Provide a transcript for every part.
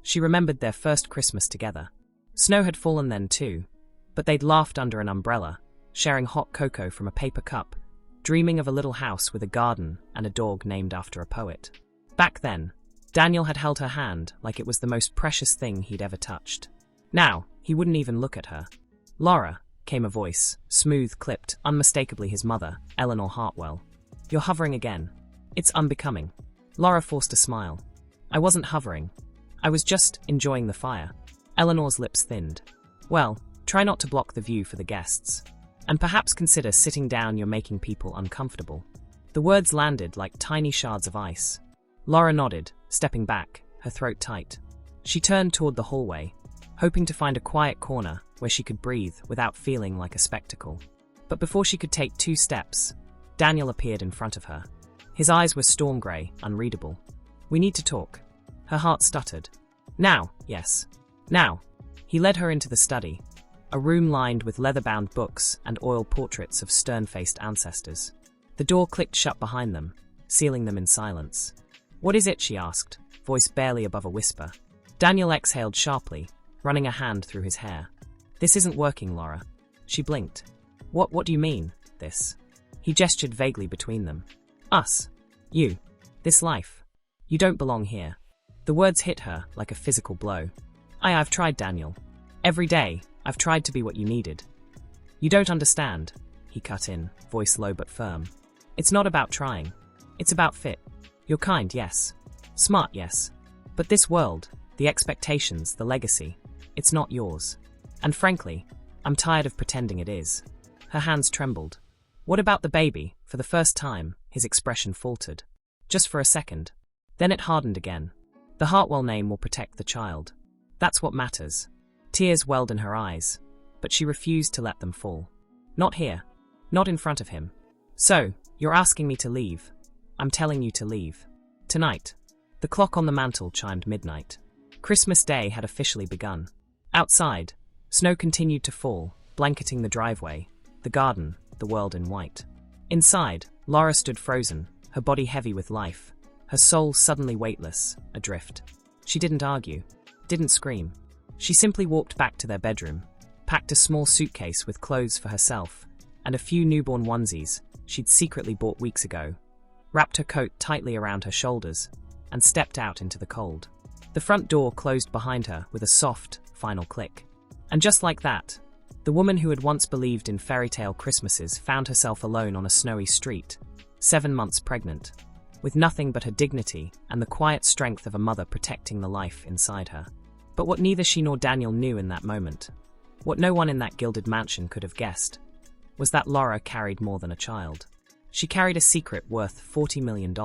She remembered their first Christmas together. Snow had fallen then too, but they'd laughed under an umbrella, sharing hot cocoa from a paper cup, dreaming of a little house with a garden and a dog named after a poet. Back then, Daniel had held her hand like it was the most precious thing he'd ever touched. Now, he wouldn't even look at her. "Laura," came a voice, smooth, clipped, unmistakably his mother, Eleanor Hartwell. "You're hovering again. It's unbecoming." Laura forced a smile. "I wasn't hovering. I was just enjoying the fire." Eleanor's lips thinned. "Well, try not to block the view for the guests. And perhaps consider sitting down, you're making people uncomfortable." The words landed like tiny shards of ice. Laura nodded, stepping back, her throat tight. She turned toward the hallway, hoping to find a quiet corner where she could breathe without feeling like a spectacle. But before she could take 2 steps, Daniel appeared in front of her. His eyes were storm grey, unreadable. "We need to talk." Her heart stuttered. "Now, yes. Now." He led her into the study, a room lined with leather-bound books and oil portraits of stern-faced ancestors. The door clicked shut behind them, sealing them in silence. "What is it?" she asked, voice barely above a whisper. Daniel exhaled sharply, running a hand through his hair. "This isn't working, Laura." She blinked. What do you mean, this?" He gestured vaguely between them. "Us. You. This life. You don't belong here." The words hit her like a physical blow. I've tried, Daniel. Every day, I've tried to be what you needed." "You don't understand," he cut in, voice low but firm. "It's not about trying. It's about fit. You're kind, yes. Smart, yes. But this world, the expectations, the legacy, it's not yours. And frankly, I'm tired of pretending it is." Her hands trembled. "What about the baby?" For the first time, his expression faltered. Just for a second. Then it hardened again. "The Hartwell name will protect the child. That's what matters." Tears welled in her eyes, but she refused to let them fall. "Not here. Not in front of him. So, you're asking me to leave. I'm telling you to leave. Tonight." The clock on the mantel chimed midnight. Christmas Day had officially begun. Outside, snow continued to fall, blanketing the driveway, the garden, the world in white. Inside, Laura stood frozen, her body heavy with life, her soul suddenly weightless, adrift. She didn't argue, didn't scream. She simply walked back to their bedroom, packed a small suitcase with clothes for herself and a few newborn onesies she'd secretly bought weeks ago, wrapped her coat tightly around her shoulders, and stepped out into the cold. The front door closed behind her with a soft, final click. And just like that, the woman who had once believed in fairy tale Christmases found herself alone on a snowy street, 7 months pregnant, with nothing but her dignity and the quiet strength of a mother protecting the life inside her. But what neither she nor Daniel knew in that moment, what no one in that gilded mansion could have guessed, was that Laura carried more than a child. She carried a secret worth $40 million.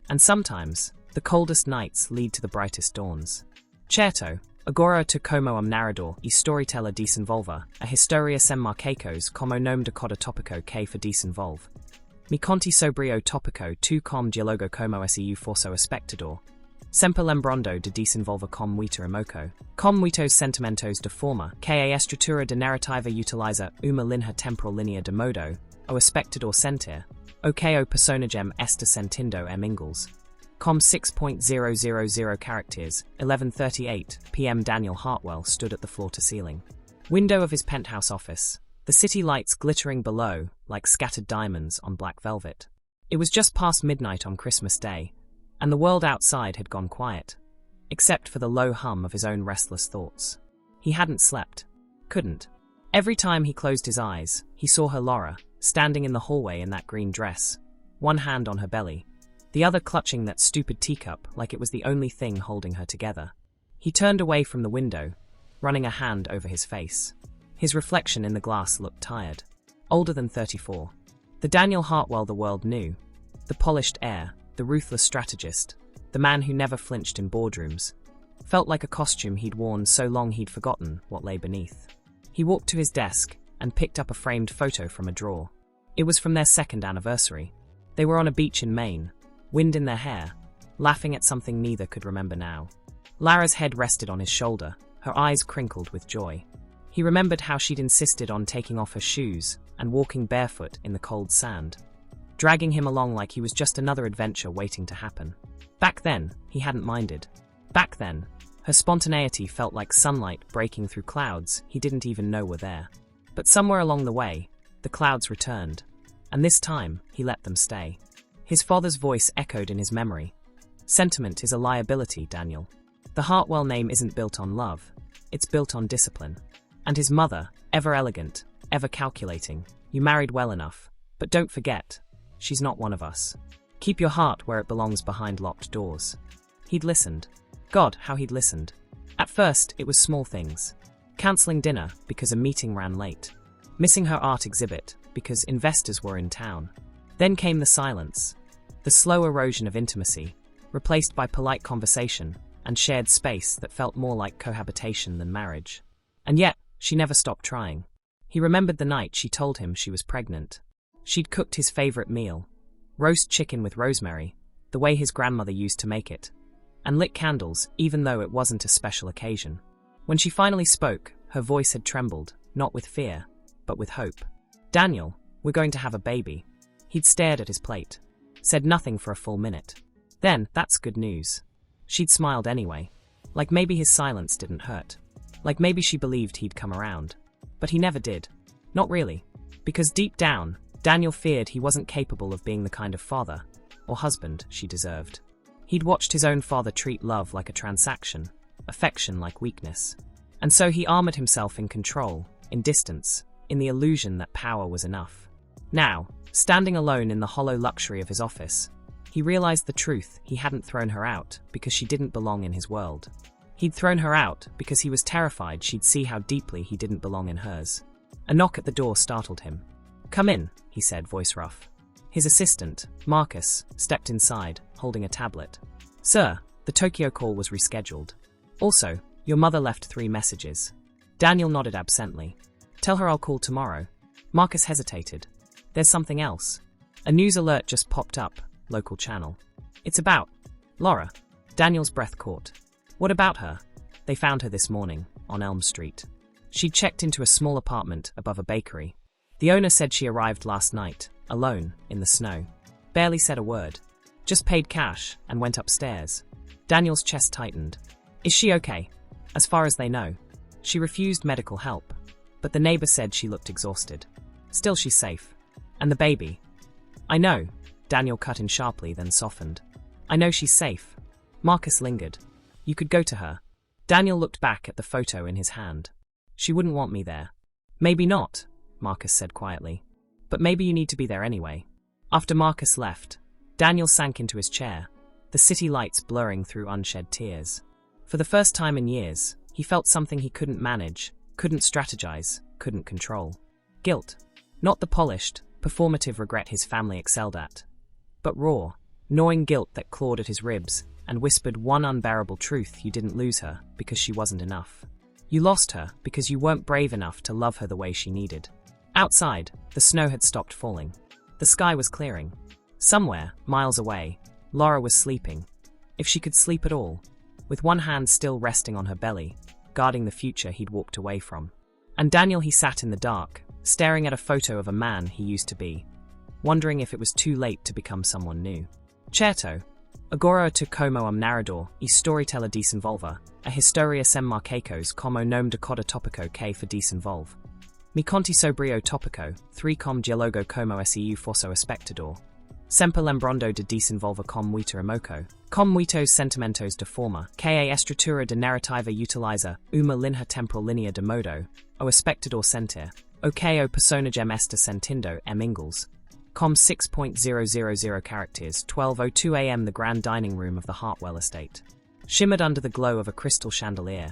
And sometimes, the coldest nights lead to the brightest dawns. Certo, agora tu como narrador e storyteller disinvolva, a historia sem marcacos como nome de coda topico que for disinvolve. Mi conti sobrio topico tu com dialogo como seu forso espectador. Sempre lembrando de disinvolver com muita emoco. Com muitos sentimentos de forma, que a estrutura de narrativa utiliza uma linha temporal linea de modo, o espectador sentir, o que o personagem está sentindo em inglês. Com 6.000 characters, 11:38 p.m. Daniel Hartwell stood at the floor-to-ceiling window of his penthouse office, the city lights glittering below like scattered diamonds on black velvet. It was just past midnight on Christmas Day, and the world outside had gone quiet, except for the low hum of his own restless thoughts. He hadn't slept. Couldn't. Every time he closed his eyes, he saw her Laura, standing in the hallway in that green dress, one hand on her belly, the other clutching that stupid teacup like it was the only thing holding her together. He turned away from the window, running a hand over his face. His reflection in the glass looked tired. Older than 34. The Daniel Hartwell the world knew. The polished heir, the ruthless strategist, the man who never flinched in boardrooms, felt like a costume he'd worn so long he'd forgotten what lay beneath. He walked to his desk and picked up a framed photo from a drawer. It was from their second anniversary. They were on a beach in Maine, wind in their hair, laughing at something neither could remember now. Lara's head rested on his shoulder, her eyes crinkled with joy. He remembered how she'd insisted on taking off her shoes and walking barefoot in the cold sand, dragging him along like he was just another adventure waiting to happen. Back then, he hadn't minded. Back then, Her spontaneity felt like sunlight breaking through clouds he didn't even know were there. But somewhere along the way, the clouds returned, and this time he let them stay. His father's voice echoed in his memory. Sentiment is a liability, Daniel. The Hartwell name isn't built on love, it's built on discipline. And his mother, ever elegant, ever calculating, you married well enough, but don't forget, she's not one of us. Keep your heart where it belongs behind locked doors. He'd listened. God, how he'd listened. At first, it was small things. Cancelling dinner because a meeting ran late. Missing her art exhibit because investors were in town. Then came the silence. The slow erosion of intimacy, replaced by polite conversation and shared space that felt more like cohabitation than marriage. And yet, she never stopped trying. He remembered the night she told him she was pregnant. She'd cooked his favorite meal, roast chicken with rosemary, the way his grandmother used to make it, and lit candles even though it wasn't a special occasion. When she finally spoke, her voice had trembled, not with fear, but with hope. Daniel, we're going to have a baby. He'd stared at his plate, said nothing for a full minute. Then, that's good news. She'd smiled anyway, like maybe his silence didn't hurt, like maybe she believed he'd come around. But he never did. Not really. Because deep down, Daniel feared he wasn't capable of being the kind of father, or husband, she deserved. He'd watched his own father treat love like a transaction, affection like weakness. And so he armored himself in control, in distance, in the illusion that power was enough. Now, standing alone in the hollow luxury of his office, he realized the truth: he hadn't thrown her out because she didn't belong in his world. He'd thrown her out because he was terrified she'd see how deeply he didn't belong in hers. A knock at the door startled him. "Come in," he said, voice rough. His assistant, Marcus, stepped inside, holding a tablet. "Sir, the Tokyo call was rescheduled. Also, your mother left 3 messages." Daniel nodded absently. "Tell her I'll call tomorrow." Marcus hesitated. "There's something else." A news alert just popped up, local channel. "It's about Laura." Daniel's breath caught. "What about her?" "They found her this morning, on Elm Street. She'd checked into a small apartment above a bakery. The owner said she arrived last night, alone, in the snow. Barely said a word. Just paid cash and went upstairs." Daniel's chest tightened. "Is she okay?" "As far as they know. She refused medical help, but the neighbor said she looked exhausted. Still, she's safe. And the baby?" "I know." Daniel cut in sharply, then softened. "I know she's safe." Marcus lingered. "You could go to her." Daniel looked back at the photo in his hand. "She wouldn't want me there." "Maybe not," Marcus said quietly. "But maybe you need to be there anyway." After Marcus left, Daniel sank into his chair, the city lights blurring through unshed tears. For the first time in years, he felt something he couldn't manage, couldn't strategize, couldn't control. Guilt. Not the polished, performative regret his family excelled at, but raw, gnawing guilt that clawed at his ribs and whispered one unbearable truth: you didn't lose her because she wasn't enough. You lost her because you weren't brave enough to love her the way she needed. Outside, the snow had stopped falling. The sky was clearing. Somewhere, miles away, Laura was sleeping. If she could sleep at all, with one hand still resting on her belly, guarding the future he'd walked away from. And Daniel, he sat in the dark, staring at a photo of a man he used to be, wondering if it was too late to become someone new. Certo. Agora tu como am narrador, e storyteller disinvolver, a historia sem marcacos como nome de coda topico que for disinvolve. Mi conti sobrio topico, 3 com dialogo como seu fosso espectador. Sempre lembrando de disinvolver com muita emoco, com muitos sentimentos de forma, que a estrutura de narrativa utiliza uma linha temporal linea de modo, o espectador sentir, o que o personagem está sentindo em inglês. Com 6.000 characters, 12:02 a.m. The grand dining room of the Hartwell estate shimmered under the glow of a crystal chandelier,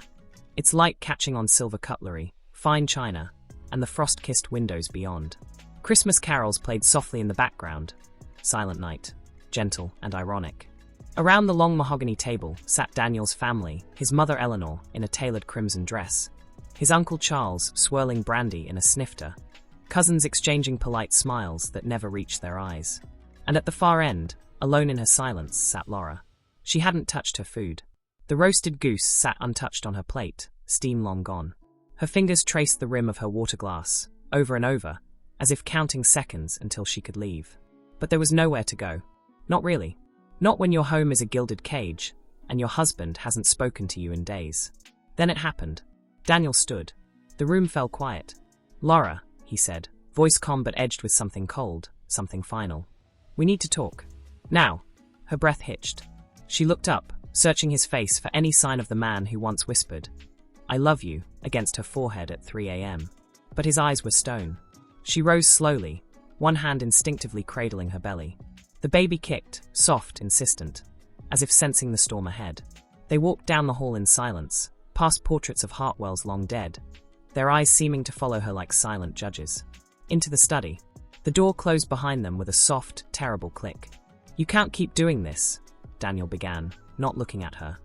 its light catching on silver cutlery, fine china, and the frost-kissed windows beyond. Christmas carols played softly in the background. Silent night, gentle and ironic. Around the long mahogany table sat Daniel's family, his mother Eleanor in a tailored crimson dress, his uncle Charles swirling brandy in a snifter, cousins exchanging polite smiles that never reached their eyes. And at the far end, alone in her silence, sat Laura. She hadn't touched her food. The roasted goose sat untouched on her plate, steam long gone. Her fingers traced the rim of her water glass, over and over, as if counting seconds until she could leave. But there was nowhere to go. Not really. Not when your home is a gilded cage, and your husband hasn't spoken to you in days." Then it happened. Daniel stood. The room fell quiet. "Laura," he said, voice calm but edged with something cold, something final. "We need to talk. Now." Her breath hitched. She looked up, searching his face for any sign of the man who once whispered, "I love you," against her forehead at 3 a.m. But his eyes were stone. She rose slowly, one hand instinctively cradling her belly. The baby kicked, soft, insistent, as if sensing the storm ahead. They walked down the hall in silence, past portraits of Hartwell's long dead, their eyes seeming to follow her like silent judges. Into the study. The door closed behind them with a soft, terrible click. "You can't keep doing this," Daniel began, not looking at her.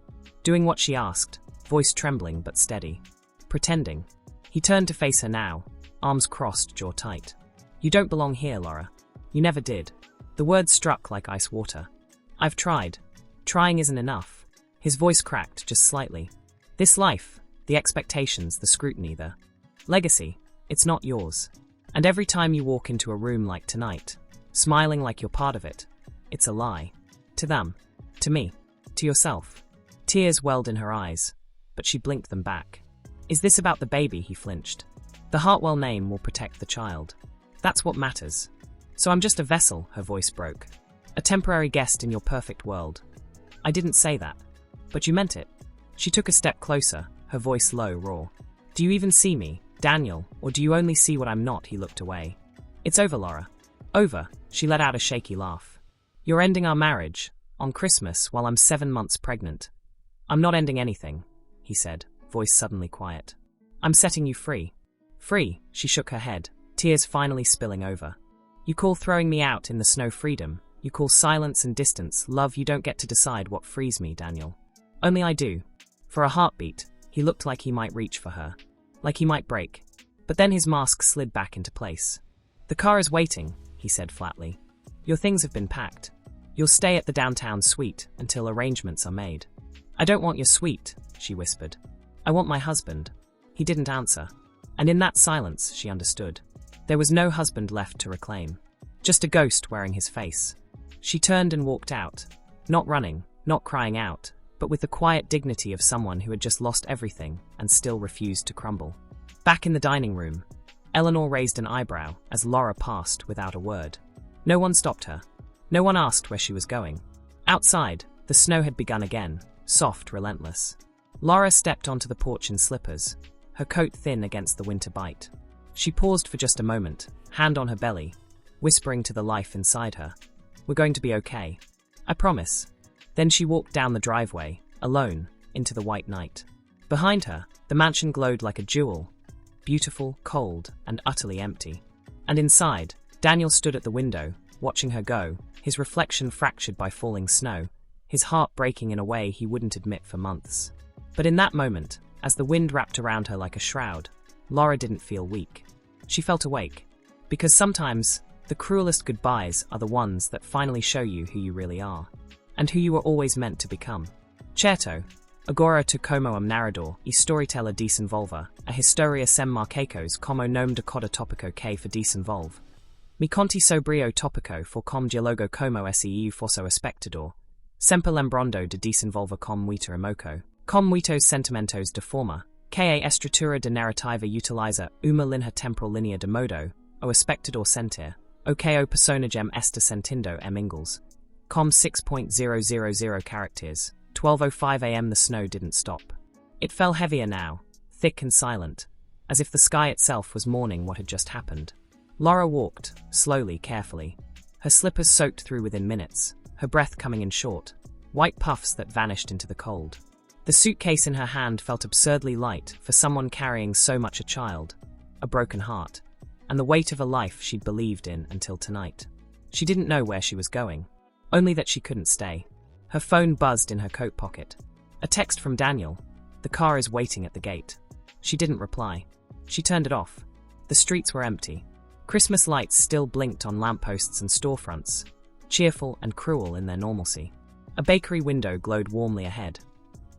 Doing what she asked, voice trembling but steady. Pretending. He turned to face her now, arms crossed, jaw tight. "You don't belong here, Laura. You never did." The words struck like ice water. "I've tried. Trying isn't enough." His voice cracked just slightly. "This life, the expectations, the scrutiny, the legacy, it's not yours. And every time you walk into a room like tonight, smiling like you're part of it, it's a lie. To them. To me. To yourself." Tears welled in her eyes, but she blinked them back. "Is this about the baby?" He flinched. "The Hartwell name will protect the child. That's what matters. So I'm just a vessel," her voice broke. "A temporary guest in your perfect world." "I didn't say that." "But you meant it." She took a step closer, her voice low, raw. "Do you even see me, Daniel, or do you only see what I'm not?" He looked away. "It's over, Laura." "Over?" She let out a shaky laugh. "You're ending our marriage, on Christmas, while I'm 7 months pregnant." "I'm not ending anything," he said, voice suddenly quiet. "I'm setting you free." "Free?" She shook her head, tears finally spilling over. "You call throwing me out in the snow freedom. You call silence and distance love. You don't get to decide what frees me, Daniel." "Only I do." For a heartbeat, he looked like he might reach for her. Like he might break. But then his mask slid back into place. "The car is waiting," he said flatly. "Your things have been packed. You'll stay at the downtown suite until arrangements are made." "I don't want your suite," she whispered. "I want my husband." He didn't answer. And in that silence, she understood. There was no husband left to reclaim. Just a ghost wearing his face. She turned and walked out. Not running, not crying out, but with the quiet dignity of someone who had just lost everything and still refused to crumble. Back in the dining room, Eleanor raised an eyebrow as Laura passed without a word. No one stopped her. No one asked where she was going. Outside, the snow had begun again, soft, relentless. Laura stepped onto the porch in slippers, her coat thin against the winter bite. She paused for just a moment, hand on her belly, whispering to the life inside her, "We're going to be okay. I promise." Then she walked down the driveway, alone, into the white night. Behind her, the mansion glowed like a jewel, beautiful, cold, and utterly empty. And inside, Daniel stood at the window, watching her go, his reflection fractured by falling snow, his heart breaking in a way he wouldn't admit for months. But in that moment, as the wind wrapped around her like a shroud, Laura didn't feel weak. She felt awake. Because sometimes, the cruelest goodbyes are the ones that finally show you who you really are. And who you were always meant to become. Certo, agora tu como am narrador e storyteller disinvolver, a historia sem marcacos como nome de coda topico que for disinvolve. Mi conti sobrio topico for com dialogo como seu fosso espectador, sempre lembrando de disinvolver com muita emoco, com muitos sentimentos de forma, que a estrutura de narrativa utiliza uma linha temporal linea de modo, o espectador sentir, o que o personagem está sentindo em inglês. Com 6.000 characters, 12:05 a.m. The snow didn't stop. It fell heavier now, thick and silent, as if the sky itself was mourning what had just happened. Laura walked, slowly, carefully, her slippers soaked through within minutes, her breath coming in short, white puffs that vanished into the cold. The suitcase in her hand felt absurdly light for someone carrying so much a child, a broken heart, and the weight of a life she'd believed in until tonight. She didn't know where she was going. Only that she couldn't stay. Her phone buzzed in her coat pocket. A text from Daniel. "The car is waiting at the gate." She didn't reply. She turned it off. The streets were empty. Christmas lights still blinked on lampposts and storefronts, cheerful and cruel in their normalcy. A bakery window glowed warmly ahead.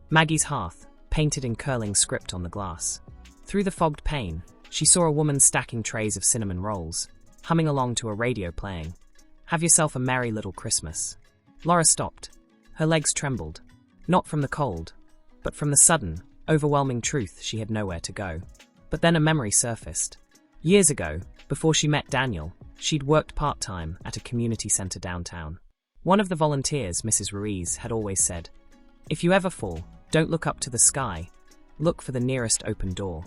Maggie's hearth, painted in curling script on the glass. Through the fogged pane, she saw a woman stacking trays of cinnamon rolls, humming along to a radio playing, "Have yourself a merry little Christmas." Laura stopped. Her legs trembled. Not from the cold, but from the sudden, overwhelming truth she had nowhere to go. But then a memory surfaced. Years ago, before she met Daniel, she'd worked part-time at a community center downtown. One of the volunteers, Mrs. Ruiz, had always said, "If you ever fall, don't look up to the sky. Look for the nearest open door.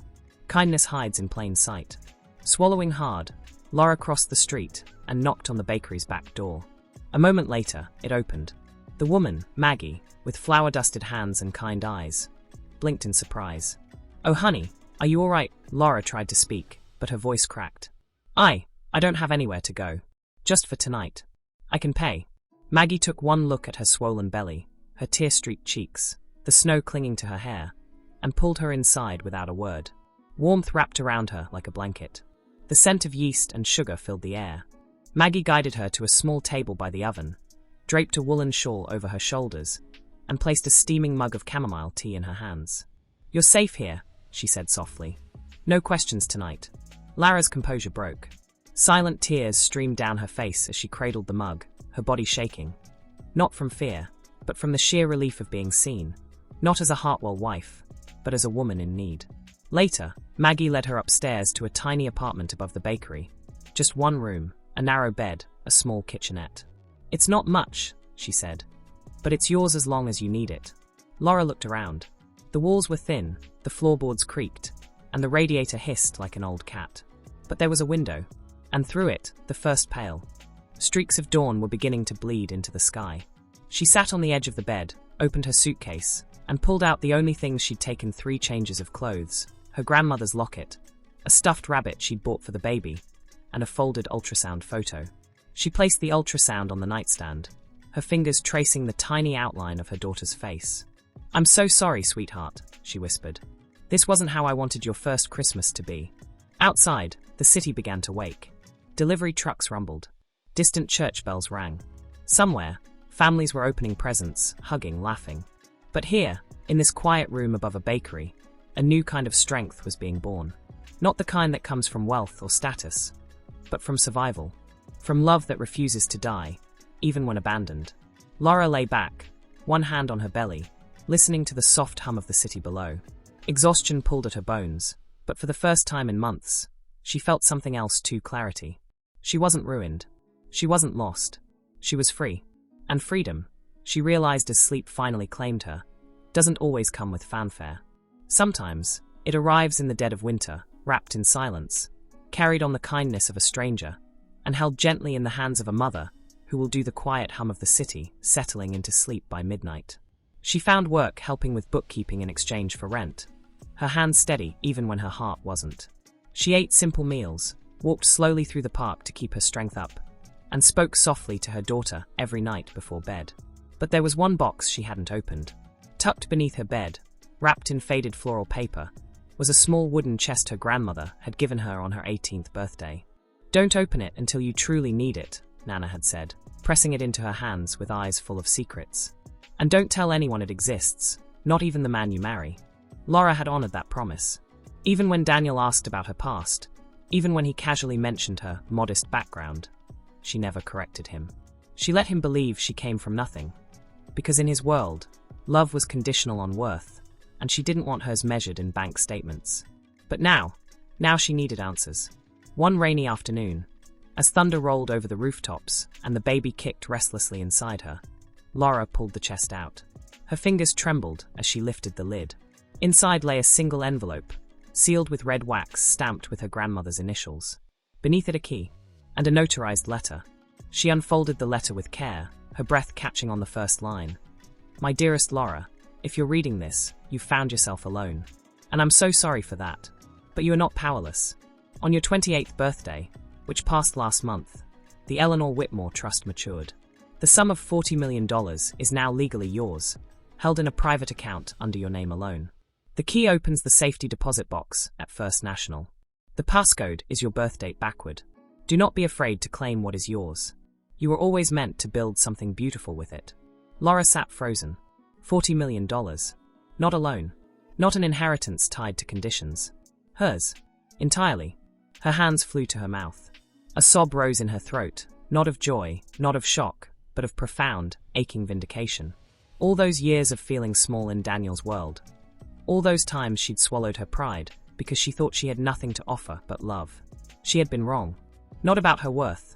Kindness hides in plain sight." Swallowing hard, Laura crossed the street and knocked on the bakery's back door. A moment later, it opened. The woman, Maggie, with flour-dusted hands and kind eyes, blinked in surprise. "Oh, honey, are you all right?" Laura tried to speak, but her voice cracked. I don't have anywhere to go. Just for tonight. I can pay." Maggie took one look at her swollen belly, her tear-streaked cheeks, the snow clinging to her hair, and pulled her inside without a word. Warmth wrapped around her like a blanket. The scent of yeast and sugar filled the air. Maggie guided her to a small table by the oven, draped a woolen shawl over her shoulders, and placed a steaming mug of chamomile tea in her hands. "You're safe here," she said softly. "No questions tonight." Lara's composure broke. Silent tears streamed down her face as she cradled the mug, her body shaking. Not from fear, but from the sheer relief of being seen. Not as a Hartwell wife, but as a woman in need. Later, Maggie led her upstairs to a tiny apartment above the bakery. Just one room, a narrow bed, a small kitchenette. "It's not much," she said, "but it's yours as long as you need it." Laura looked around. The walls were thin, the floorboards creaked, and the radiator hissed like an old cat. But there was a window, and through it, the first pale. Streaks of dawn were beginning to bleed into the sky. She sat on the edge of the bed, opened her suitcase, and pulled out the only things she'd taken: 3 changes of clothes, her grandmother's locket, a stuffed rabbit she'd bought for the baby, and a folded ultrasound photo. She placed the ultrasound on the nightstand, her fingers tracing the tiny outline of her daughter's face. "I'm so sorry, sweetheart," she whispered. "This wasn't how I wanted your first Christmas to be." Outside, the city began to wake. Delivery trucks rumbled. Distant church bells rang. Somewhere, families were opening presents, hugging, laughing. But here, in this quiet room above a bakery, a new kind of strength was being born. Not the kind that comes from wealth or status, but from survival. From love that refuses to die, even when abandoned. Laura lay back, one hand on her belly, listening to the soft hum of the city below. Exhaustion pulled at her bones, but for the first time in months, she felt something else too: clarity. She wasn't ruined. She wasn't lost. She was free. And freedom, she realized as sleep finally claimed her, doesn't always come with fanfare. Sometimes, it arrives in the dead of winter, wrapped in silence, carried on the kindness of a stranger, and held gently in the hands of a mother who will do the quiet hum of the city, settling into sleep by midnight. She found work helping with bookkeeping in exchange for rent, her hands steady even when her heart wasn't. She ate simple meals, walked slowly through the park to keep her strength up, and spoke softly to her daughter every night before bed. But there was one box she hadn't opened. Tucked beneath her bed, wrapped in faded floral paper, was a small wooden chest her grandmother had given her on her 18th birthday. "Don't open it until you truly need it," Nana had said, pressing it into her hands with eyes full of secrets. "And don't tell anyone it exists, not even the man you marry." Laura had honored that promise. Even when Daniel asked about her past, even when he casually mentioned her modest background, she never corrected him. She let him believe she came from nothing, because in his world, love was conditional on worth, and she didn't want hers measured in bank statements. But now she needed answers. One rainy afternoon, as thunder rolled over the rooftops and the baby kicked restlessly inside her, Laura pulled the chest out. Her fingers trembled as she lifted the lid. Inside lay a single envelope, sealed with red wax stamped with her grandmother's initials. Beneath it a key, and a notarized letter. She unfolded the letter with care, her breath catching on the first line. "My dearest Laura, if you're reading this, you've found yourself alone. And I'm so sorry for that. But you are not powerless. On your 28th birthday, which passed last month, the Eleanor Whitmore Trust matured. The sum of $40 million is now legally yours, held in a private account under your name alone. The key opens the safety deposit box at First National. The passcode is your birth date backward. Do not be afraid to claim what is yours. You were always meant to build something beautiful with it." Laura sat frozen. $40 million. Not a loan. Not an inheritance tied to conditions. Hers. Entirely. Her hands flew to her mouth. A sob rose in her throat, not of joy, not of shock, but of profound, aching vindication. All those years of feeling small in Daniel's world. All those times she'd swallowed her pride because she thought she had nothing to offer but love. She had been wrong. Not about her worth,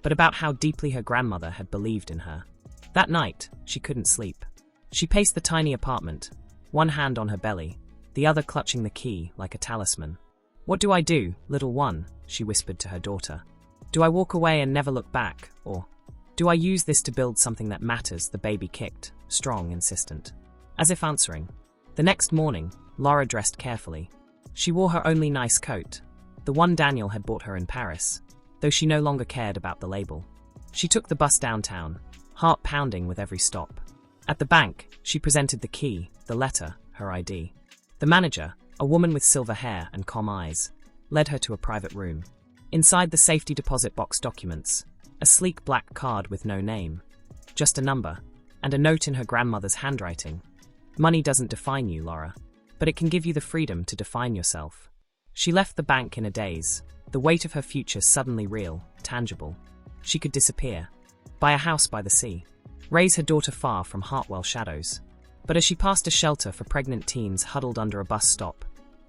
but about how deeply her grandmother had believed in her. That night, she couldn't sleep. She paced the tiny apartment, one hand on her belly, the other clutching the key like a talisman. "What do I do, little one?" she whispered to her daughter. "Do I walk away and never look back, or do I use this to build something that matters?" The baby kicked, strong, insistent. As if answering. The next morning, Laura dressed carefully. She wore her only nice coat, the one Daniel had bought her in Paris, though she no longer cared about the label. She took the bus downtown, heart pounding with every stop. At the bank, she presented the key, the letter, her ID. The manager, a woman with silver hair and calm eyes, led her to a private room. Inside the safety deposit box documents, a sleek black card with no name, just a number, and a note in her grandmother's handwriting. "Money doesn't define you, Laura, but it can give you the freedom to define yourself." She left the bank in a daze, the weight of her future suddenly real, tangible. She could disappear, buy a house by the sea, raise her daughter far from Hartwell shadows. But as she passed a shelter for pregnant teens huddled under a bus stop,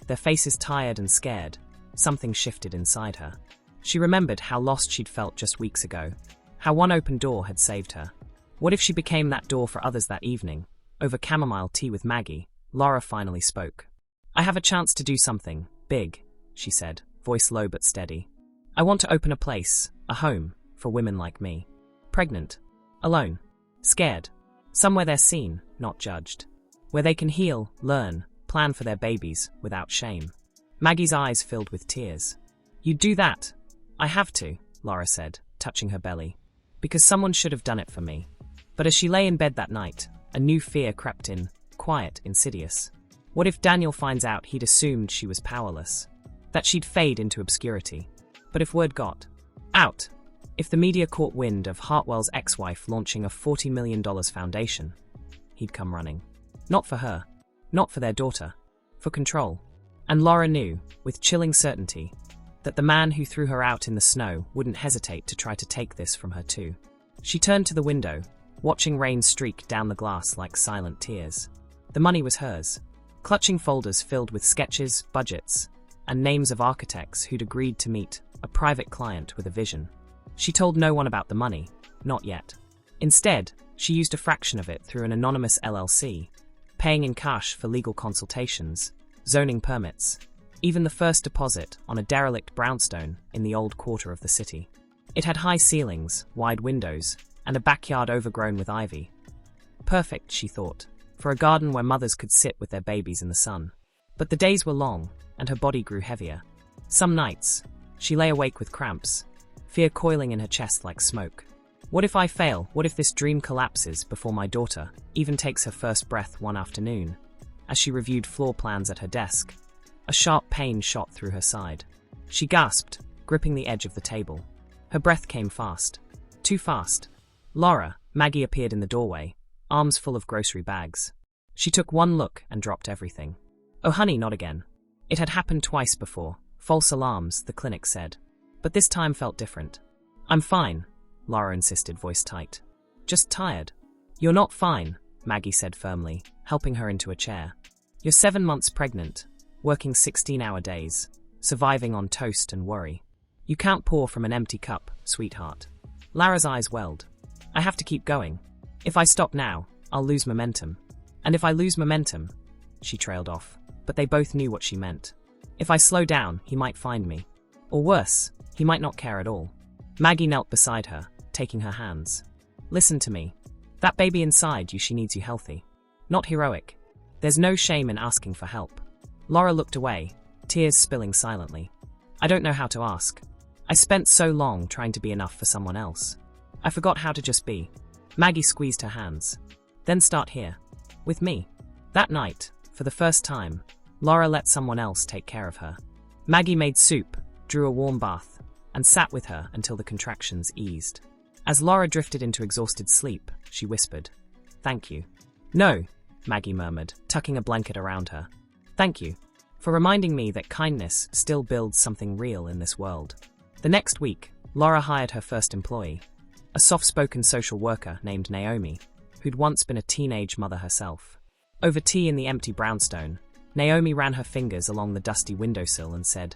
their faces tired and scared, something shifted inside her. She remembered how lost she'd felt just weeks ago, how one open door had saved her. What if she became that door for others that evening? Over chamomile tea with Maggie, Laura finally spoke. "I have a chance to do something big," she said, voice low but steady. "I want to open a place, a home, for women like me. Pregnant, alone, scared, somewhere they're seen, not judged. Where they can heal, learn, plan for their babies without shame." Maggie's eyes filled with tears. "You'd do that?" "I have to," Laura said, touching her belly. "Because someone should have done it for me." But as she lay in bed that night, a new fear crept in, quiet, insidious. What if Daniel finds out he'd assumed she was powerless? That she'd fade into obscurity? But if word got out? If the media caught wind of Hartwell's ex-wife launching a $40 million foundation? He'd come running. Not for her. Not for their daughter. For control. And Laura knew, with chilling certainty, that the man who threw her out in the snow wouldn't hesitate to try to take this from her too. She turned to the window, watching rain streak down the glass like silent tears. The money was hers. Clutching folders filled with sketches, budgets, and names of architects who'd agreed to meet a private client with a vision. She told no one about the money, not yet. Instead, she used a fraction of it through an anonymous LLC, paying in cash for legal consultations, zoning permits, even the first deposit on a derelict brownstone in the old quarter of the city. It had high ceilings, wide windows, and a backyard overgrown with ivy. Perfect, she thought, for a garden where mothers could sit with their babies in the sun. But the days were long, and her body grew heavier. Some nights, she lay awake with cramps, fear coiling in her chest like smoke. What if I fail? What if this dream collapses before my daughter even takes her first breath one afternoon? As she reviewed floor plans at her desk, a sharp pain shot through her side. She gasped, gripping the edge of the table. Her breath came fast. Too fast. "Laura," Maggie appeared in the doorway, arms full of grocery bags. She took one look and dropped everything. "Oh honey, not again." It had happened twice before. False alarms, the clinic said. But this time felt different. "I'm fine," Laura insisted, voice tight. "Just tired." "You're not fine," Maggie said firmly, helping her into a chair. "You're 7 months pregnant, working 16-hour days, surviving on toast and worry. You can't pour from an empty cup, sweetheart." Laura's eyes welled. "I have to keep going. If I stop now, I'll lose momentum. And if I lose momentum," she trailed off, but they both knew what she meant. "If I slow down, he might find me. Or worse, he might not care at all." Maggie knelt beside her, taking her hands. "Listen to me. That baby inside you, she needs you healthy. Not heroic. There's no shame in asking for help." Laura looked away, tears spilling silently. "I don't know how to ask. I spent so long trying to be enough for someone else. I forgot how to just be." Maggie squeezed her hands. "Then start here. With me." That night, for the first time, Laura let someone else take care of her. Maggie made soup, drew a warm bath, and sat with her until the contractions eased. As Laura drifted into exhausted sleep, she whispered, "Thank you." "No," Maggie murmured, tucking a blanket around her. "Thank you for reminding me that kindness still builds something real in this world." The next week, Laura hired her first employee, a soft-spoken social worker named Naomi. who'd once been a teenage mother herself. Over tea in the empty brownstone, Naomi ran her fingers along the dusty windowsill and said,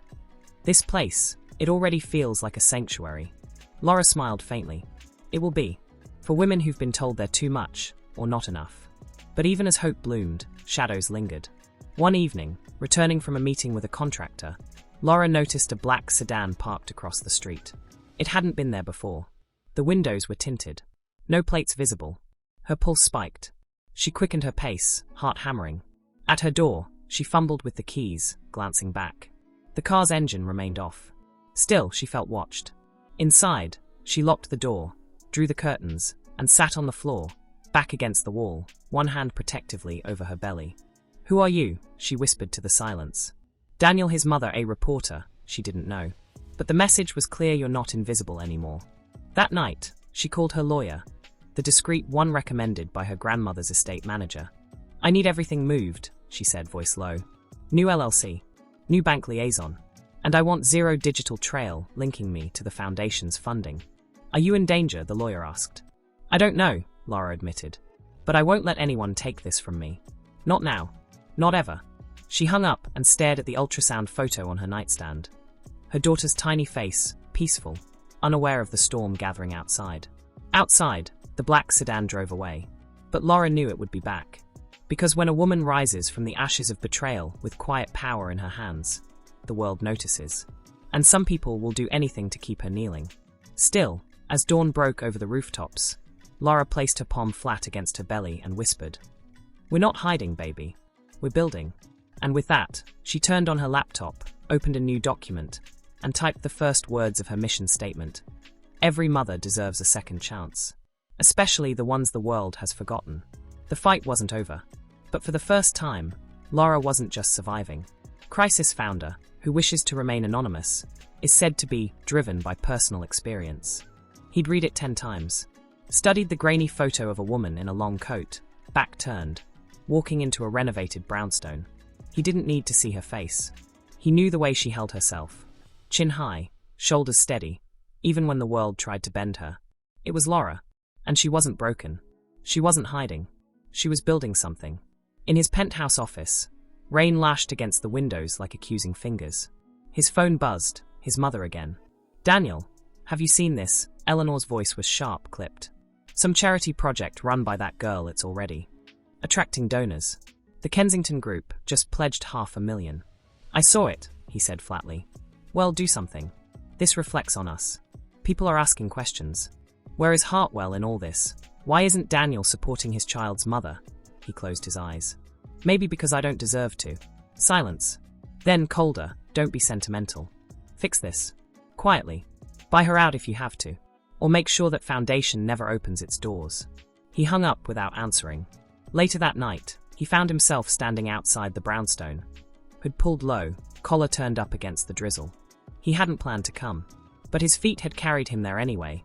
"This place, it already feels like a sanctuary." Laura smiled faintly. "It will be. For women who've been told they're too much, or not enough." But even as hope bloomed, shadows lingered. One evening, returning from a meeting with a contractor, Laura noticed a black sedan parked across the street. It hadn't been there before. The windows were tinted. No plates visible. Her pulse spiked. She quickened her pace, heart hammering. At her door, she fumbled with the keys, glancing back. The car's engine remained off. Still, she felt watched. Inside, she locked the door, drew the curtains, and sat on the floor, back against the wall, one hand protectively over her belly. "Who are you?" she whispered to the silence. Daniel, his mother, a reporter, she didn't know. But the message was clear: you're not invisible anymore. That night, she called her lawyer, the discreet one recommended by her grandmother's estate manager. "I need everything moved," she said, voice low. "New LLC, new bank liaison, and I want zero digital trail linking me to the foundation's funding." "Are you in danger?" the lawyer asked. "I don't know," Laura admitted. "But I won't let anyone take this from me. Not now. Not ever." She hung up and stared at the ultrasound photo on her nightstand. Her daughter's tiny face, peaceful, unaware of the storm gathering outside. Outside, the black sedan drove away. But Laura knew it would be back. Because when a woman rises from the ashes of betrayal with quiet power in her hands, the world notices. And some people will do anything to keep her kneeling. Still, as dawn broke over the rooftops, Laura placed her palm flat against her belly and whispered, "We're not hiding, baby. We're building." And with that, she turned on her laptop, opened a new document, and typed the first words of her mission statement. Every mother deserves a second chance. Especially the ones the world has forgotten. The fight wasn't over. But for the first time, Laura wasn't just surviving. Crisis founder, who wishes to remain anonymous, is said to be driven by personal experience. He'd read it 10 times. Studied the grainy photo of a woman in a long coat, back turned, walking into a renovated brownstone. He didn't need to see her face. He knew the way she held herself. Chin high, shoulders steady, even when the world tried to bend her. It was Laura. And she wasn't broken. She wasn't hiding. She was building something. In his penthouse office, rain lashed against the windows like accusing fingers. His phone buzzed, his mother again. "Daniel, have you seen this?" Eleanor's voice was sharp, clipped. "Some charity project run by that girl, it's already attracting donors. The Kensington Group just pledged $500,000. "I saw it," he said flatly. "Well, do something. This reflects on us. People are asking questions. Where is Hartwell in all this? Why isn't Daniel supporting his child's mother?" He closed his eyes. "Maybe because I don't deserve to." Silence. Then, colder, "Don't be sentimental. Fix this. Quietly. Buy her out if you have to. Or make sure that foundation never opens its doors." He hung up without answering. Later that night, he found himself standing outside the brownstone. Hood pulled low, collar turned up against the drizzle. He hadn't planned to come. But his feet had carried him there anyway,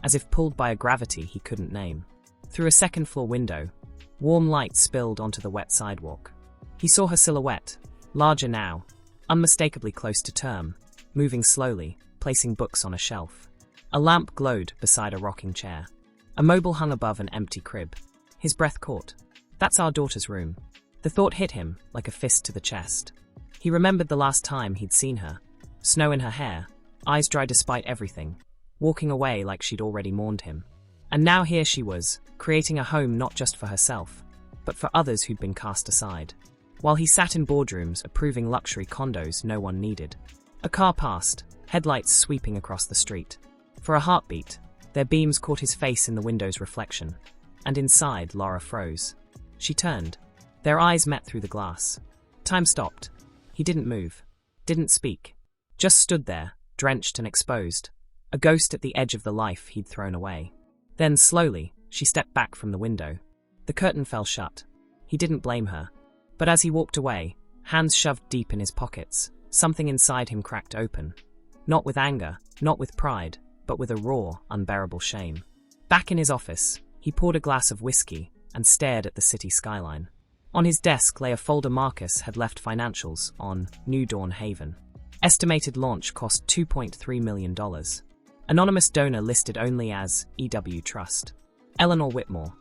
as if pulled by a gravity he couldn't name. Through a second-floor window, warm light spilled onto the wet sidewalk. He saw her silhouette, larger now, unmistakably close to term, moving slowly, placing books on a shelf. A lamp glowed beside a rocking chair. A mobile hung above an empty crib. His breath caught. "That's our daughter's room." The thought hit him like a fist to the chest. He remembered the last time he'd seen her. Snow in her hair, eyes dry despite everything, walking away like she'd already mourned him. And now here she was, creating a home not just for herself, but for others who'd been cast aside. While he sat in boardrooms approving luxury condos no one needed. A car passed, headlights sweeping across the street. For a heartbeat, their beams caught his face in the window's reflection. And inside, Laura froze. She turned. Their eyes met through the glass. Time stopped. He didn't move. Didn't speak. Just stood there, drenched and exposed. A ghost at the edge of the life he'd thrown away. Then, slowly, she stepped back from the window. The curtain fell shut. He didn't blame her. But as he walked away, hands shoved deep in his pockets, something inside him cracked open. Not with anger, not with pride, but with a raw, unbearable shame. Back in his office, he poured a glass of whiskey and stared at the city skyline. On his desk lay a folder Marcus had left financials on New Dawn Haven. Estimated launch cost $2.3 million. Anonymous donor listed only as EW Trust. Eleanor Whitmore.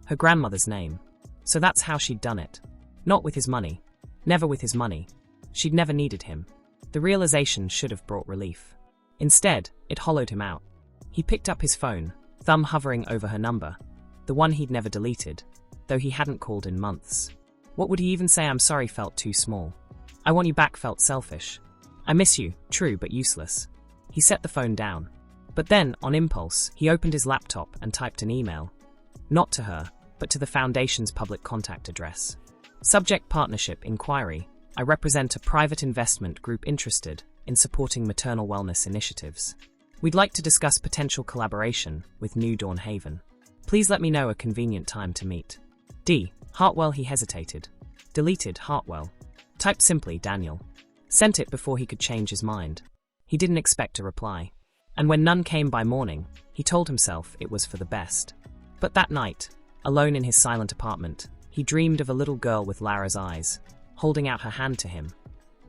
Her grandmother's name. So that's how she'd done it. Not with his money. Never with his money. She'd never needed him. The realization should have brought relief. Instead, it hollowed him out. He picked up his phone, thumb hovering over her number, the one he'd never deleted, though he hadn't called in months. What would he even say? I'm sorry felt too small. I want you back felt selfish. I miss you, true but useless. He set the phone down. But then, on impulse, he opened his laptop and typed an email. Not to her, but to the Foundation's public contact address. Subject Partnership Inquiry. I represent a private investment group interested in supporting maternal wellness initiatives. We'd like to discuss potential collaboration with New Dawn Haven. Please let me know a convenient time to meet. D. Hartwell. He hesitated. Deleted Hartwell. Typed simply Daniel. Sent it before he could change his mind. He didn't expect a reply. And when none came by morning, he told himself it was for the best. But that night, alone in his silent apartment, he dreamed of a little girl with Lara's eyes, holding out her hand to him.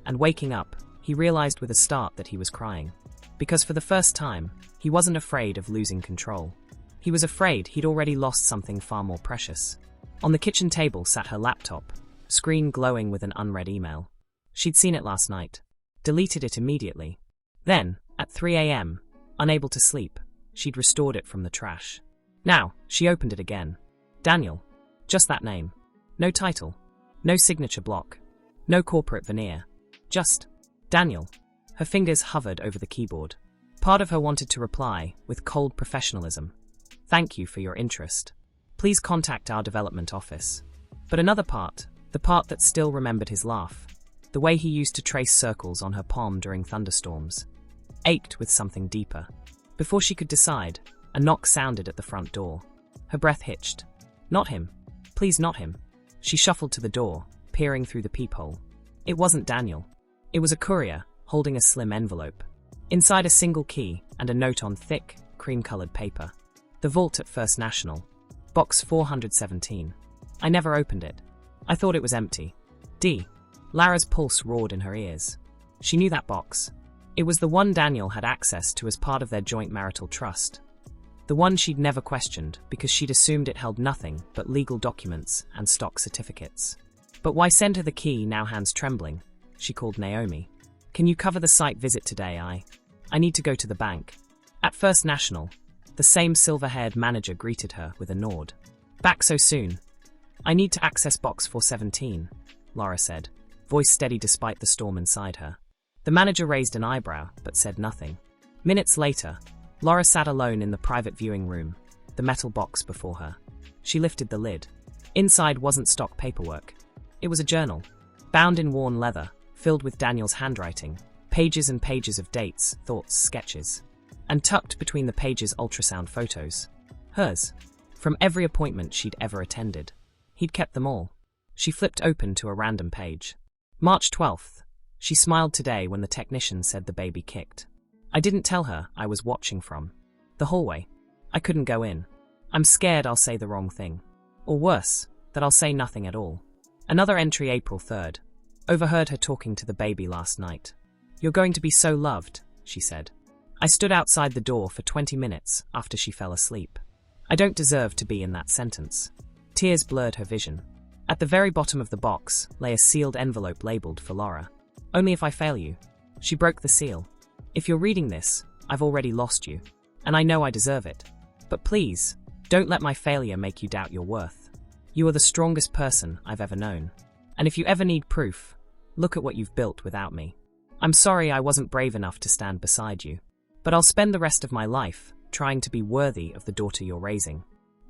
And waking up, he realized with a start that he was crying. Because for the first time, he wasn't afraid of losing control. He was afraid he'd already lost something far more precious. On the kitchen table sat her laptop, screen glowing with an unread email. She'd seen it last night. Deleted it immediately. Then, at 3 a.m., unable to sleep, she'd restored it from the trash. Now, she opened it again. Daniel. Just that name. No title. No signature block. No corporate veneer. Just Daniel. Her fingers hovered over the keyboard. Part of her wanted to reply, with cold professionalism. Thank you for your interest. Please contact our development office. But another part, the part that still remembered his laugh, the way he used to trace circles on her palm during thunderstorms, ached with something deeper. Before she could decide, a knock sounded at the front door. Her breath hitched. Not him. Please not him. She shuffled to the door, peering through the peephole. It wasn't Daniel. It was a courier, holding a slim envelope. Inside a single key and a note on thick, cream-colored paper. The vault at First National. Box 417. I never opened it. I thought it was empty. D. Lara's pulse roared in her ears. She knew that box. It was the one Daniel had access to as part of their joint marital trust. The one she'd never questioned because she'd assumed it held nothing but legal documents and stock certificates. But why send her the key now, hands trembling? She called Naomi. Can you cover the site visit today? I need to go to the bank. At First National, the same silver-haired manager greeted her with a nod. Back so soon? I need to access box 417, Laura said, voice steady despite the storm inside her. The manager raised an eyebrow but said nothing. Minutes later, Laura sat alone in the private viewing room, the metal box before her. She lifted the lid. Inside wasn't stock paperwork. It was a journal, bound in worn leather, filled with Daniel's handwriting, pages and pages of dates, thoughts, sketches. And tucked between the pages ultrasound photos. Hers. From every appointment she'd ever attended. He'd kept them all. She flipped open to a random page. March 12th. She smiled today when the technician said the baby kicked. I didn't tell her I was watching from the hallway. I couldn't go in. I'm scared I'll say the wrong thing. Or worse, that I'll say nothing at all. Another entry, April 3rd. Overheard her talking to the baby last night. You're going to be so loved, she said. I stood outside the door for 20 minutes after she fell asleep. I don't deserve to be in that sentence. Tears blurred her vision. At the very bottom of the box lay a sealed envelope labeled for Laura. Only if I fail you. She broke the seal. If you're reading this, I've already lost you. And I know I deserve it. But please, don't let my failure make you doubt your worth. You are the strongest person I've ever known. And if you ever need proof, look at what you've built without me. I'm sorry I wasn't brave enough to stand beside you. But I'll spend the rest of my life trying to be worthy of the daughter you're raising.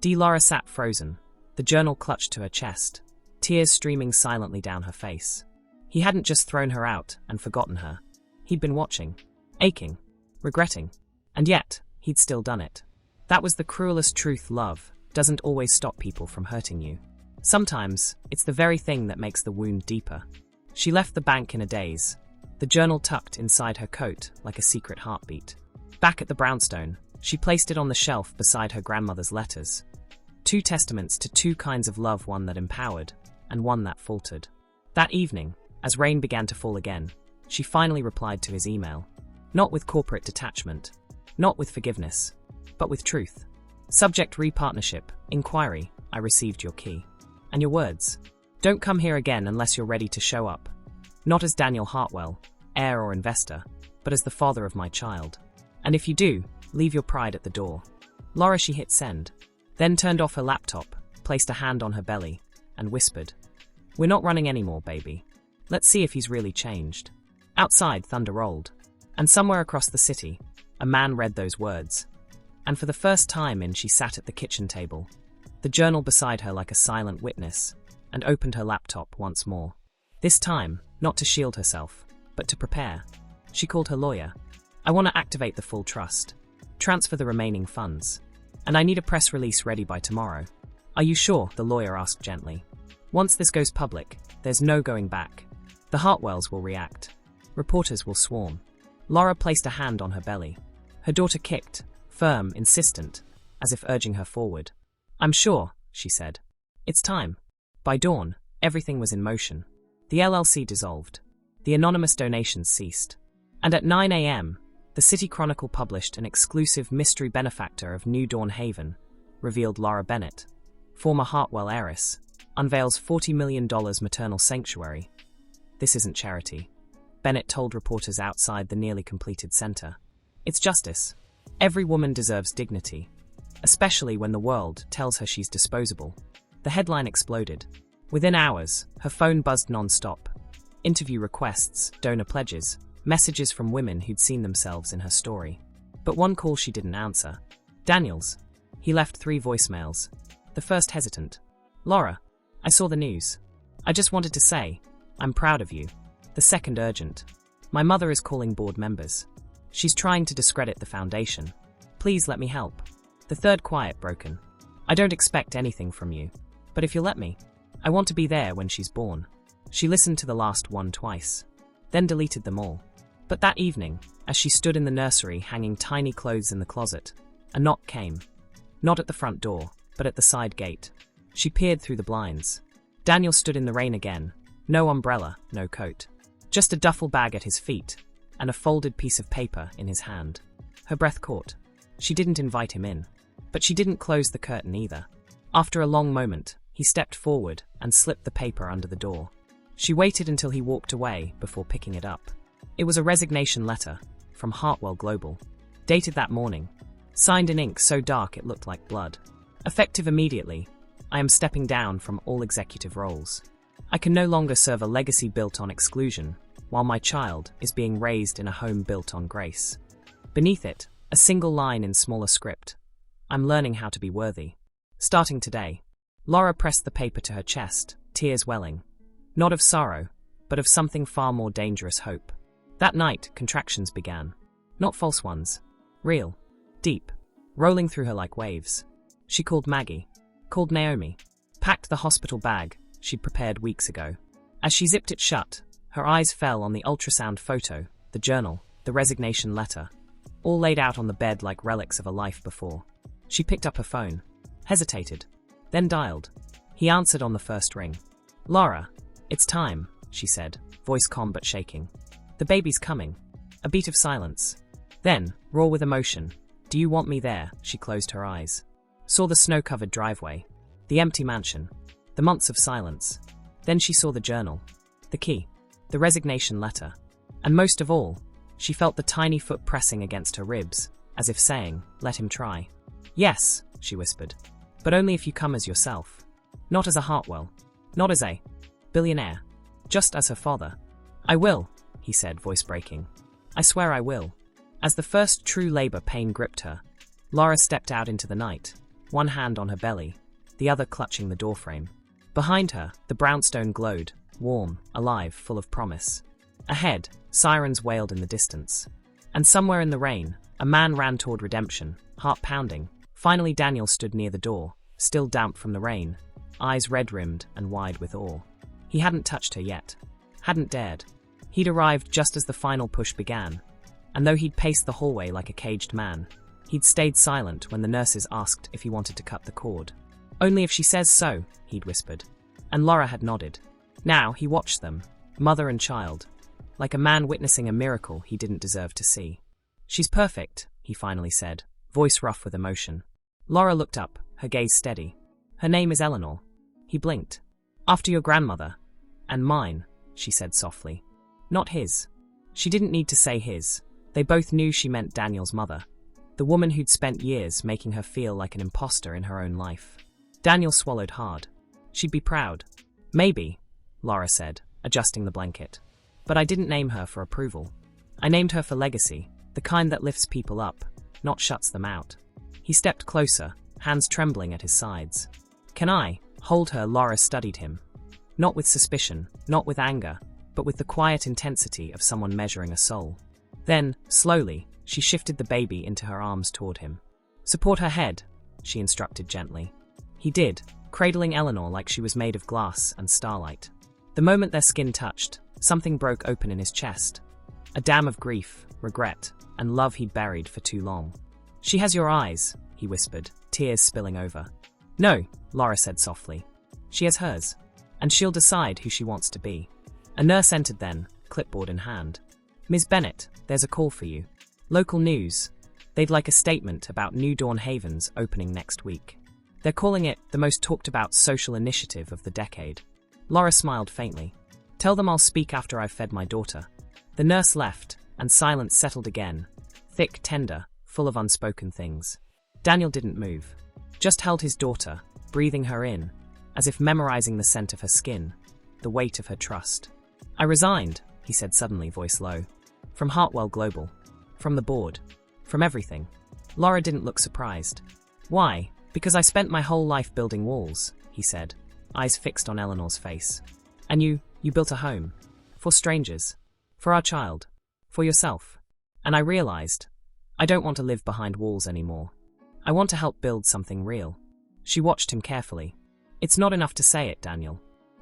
Laura sat frozen, the journal clutched to her chest, tears streaming silently down her face. He hadn't just thrown her out and forgotten her. He'd been watching, aching, regretting, and yet he'd still done it. That was the cruelest truth. Love doesn't always stop people from hurting you. Sometimes it's the very thing that makes the wound deeper. She left the bank in a daze, the journal tucked inside her coat like a secret heartbeat. Back at the brownstone, she placed it on the shelf beside her grandmother's letters. 2 testaments to 2 kinds of love, one that empowered, and one that faltered. That evening, as rain began to fall again, she finally replied to his email. Not with corporate detachment, not with forgiveness, but with truth. Subject: Repartnership, Inquiry. I received your key. And your words. Don't come here again unless you're ready to show up. Not as Daniel Hartwell, heir or investor, but as the father of my child. And if you do, leave your pride at the door. Laura, she hit send, then turned off her laptop, placed a hand on her belly, and whispered, "We're not running anymore, baby. Let's see if he's really changed." Outside, thunder rolled, and somewhere across the city, a man read those words. And for the first time she sat at the kitchen table, the journal beside her like a silent witness, and opened her laptop once more. This time, not to shield herself, but to prepare. She called her lawyer. "I want to activate the full trust, transfer the remaining funds, and I need a press release ready by tomorrow." "Are you sure?" the lawyer asked gently. "Once this goes public, there's no going back. The Hartwells will react. Reporters will swarm." Laura placed a hand on her belly. Her daughter kicked, firm, insistent, as if urging her forward. "I'm sure," she said. "It's time." By dawn, everything was in motion. The LLC dissolved. The anonymous donations ceased. And at 9 a.m., the City Chronicle published an exclusive mystery benefactor of New Dawn Haven, revealed Laura Bennett, former Hartwell heiress, unveils $40 million maternal sanctuary. "This isn't charity," Bennett told reporters outside the nearly completed center. "It's justice. Every woman deserves dignity, especially when the world tells her she's disposable." The headline exploded. Within hours, her phone buzzed non-stop. Interview requests, donor pledges, messages from women who'd seen themselves in her story. But one call she didn't answer. Daniel's. He left 3 voicemails. The first hesitant. "Laura, I saw the news. I just wanted to say, I'm proud of you." The second urgent. "My mother is calling board members. She's trying to discredit the foundation. Please let me help." The third quiet, broken. "I don't expect anything from you. But if you'll let me, I want to be there when she's born." She listened to the last one twice, then deleted them all. But that evening, as she stood in the nursery hanging tiny clothes in the closet, a knock came. Not at the front door, but at the side gate. She peered through the blinds. Daniel stood in the rain again. No umbrella, no coat. Just a duffel bag at his feet, and a folded piece of paper in his hand. Her breath caught. She didn't invite him in. But she didn't close the curtain either. After a long moment, he stepped forward and slipped the paper under the door. She waited until he walked away before picking it up. It was a resignation letter from Hartwell Global, dated that morning, signed in ink so dark it looked like blood. Effective immediately, "I am stepping down from all executive roles. I can no longer serve a legacy built on exclusion, while my child is being raised in a home built on grace." Beneath it, a single line in smaller script. "I'm learning how to be worthy. Starting today." Laura pressed the paper to her chest, tears welling. Not of sorrow, but of something far more dangerous, hope. That night, contractions began. Not false ones. Real. Deep. Rolling through her like waves. She called Maggie. Called Naomi. Packed the hospital bag she'd prepared weeks ago. As she zipped it shut, her eyes fell on the ultrasound photo, the journal, the resignation letter, all laid out on the bed like relics of a life before. She picked up her phone. Hesitated. Then dialed. He answered on the first ring. "Laura, it's time," she said, voice calm but shaking. "The baby's coming." A beat of silence. Then, raw with emotion, "Do you want me there?" She closed her eyes. Saw the snow-covered driveway. The empty mansion. The months of silence. Then she saw the journal. The key. The resignation letter. And most of all, she felt the tiny foot pressing against her ribs, as if saying, "Let him try." "Yes," she whispered. "But only if you come as yourself. Not as a Hartwell. Not as a billionaire. Just as her father." "I will," he said, voice breaking. "I swear I will." As the first true labor pain gripped her, Laura stepped out into the night, one hand on her belly, the other clutching the doorframe. Behind her, the brownstone glowed, warm, alive, full of promise. Ahead, sirens wailed in the distance. And somewhere in the rain, a man ran toward redemption, heart pounding. Finally, Daniel stood near the door, still damp from the rain, eyes red-rimmed and wide with awe. He hadn't touched her yet. Hadn't dared. He'd arrived just as the final push began, and though he'd paced the hallway like a caged man, he'd stayed silent when the nurses asked if he wanted to cut the cord. "Only if she says so," he'd whispered. And Laura had nodded. Now he watched them, mother and child, like a man witnessing a miracle he didn't deserve to see. "She's perfect," he finally said, voice rough with emotion. Laura looked up, her gaze steady. Her name is Eleanor. He blinked. After your grandmother. And mine, she said softly. Not his. She didn't need to say his. They both knew she meant Daniel's mother, the woman who'd spent years making her feel like an imposter in her own life. Daniel swallowed hard. She'd be proud. Maybe, Laura said, adjusting the blanket. But I didn't name her for approval. I named her for legacy, the kind that lifts people up, not shuts them out. He stepped closer, hands trembling at his sides. Can I hold her? Laura studied him. Not with suspicion, not with anger, but with the quiet intensity of someone measuring a soul. Then, slowly, she shifted the baby into her arms toward him. Support her head, she instructed gently. He did, cradling Eleanor like she was made of glass and starlight. The moment their skin touched, something broke open in his chest. A dam of grief, regret, and love he'd buried for too long. She has your eyes, he whispered, tears spilling over. No, Laura said softly. She has hers. And she'll decide who she wants to be. A nurse entered then, clipboard in hand. Ms. Bennett, there's a call for you. Local news. They'd like a statement about New Dawn Haven's opening next week. They're calling it the most talked about social initiative of the decade. Laura smiled faintly. Tell them I'll speak after I've fed my daughter. The nurse left, and silence settled again, thick, tender, full of unspoken things. Daniel didn't move, just held his daughter, breathing her in, as if memorizing the scent of her skin, the weight of her trust. I resigned, he said suddenly, voice low. From Hartwell Global. From the board. From everything. Laura didn't look surprised. Why? Because I spent my whole life building walls, he said, eyes fixed on Eleanor's face. And you built a home. For strangers. For our child. For yourself. And I realized, I don't want to live behind walls anymore. I want to help build something real. She watched him carefully. It's not enough to say it, Daniel.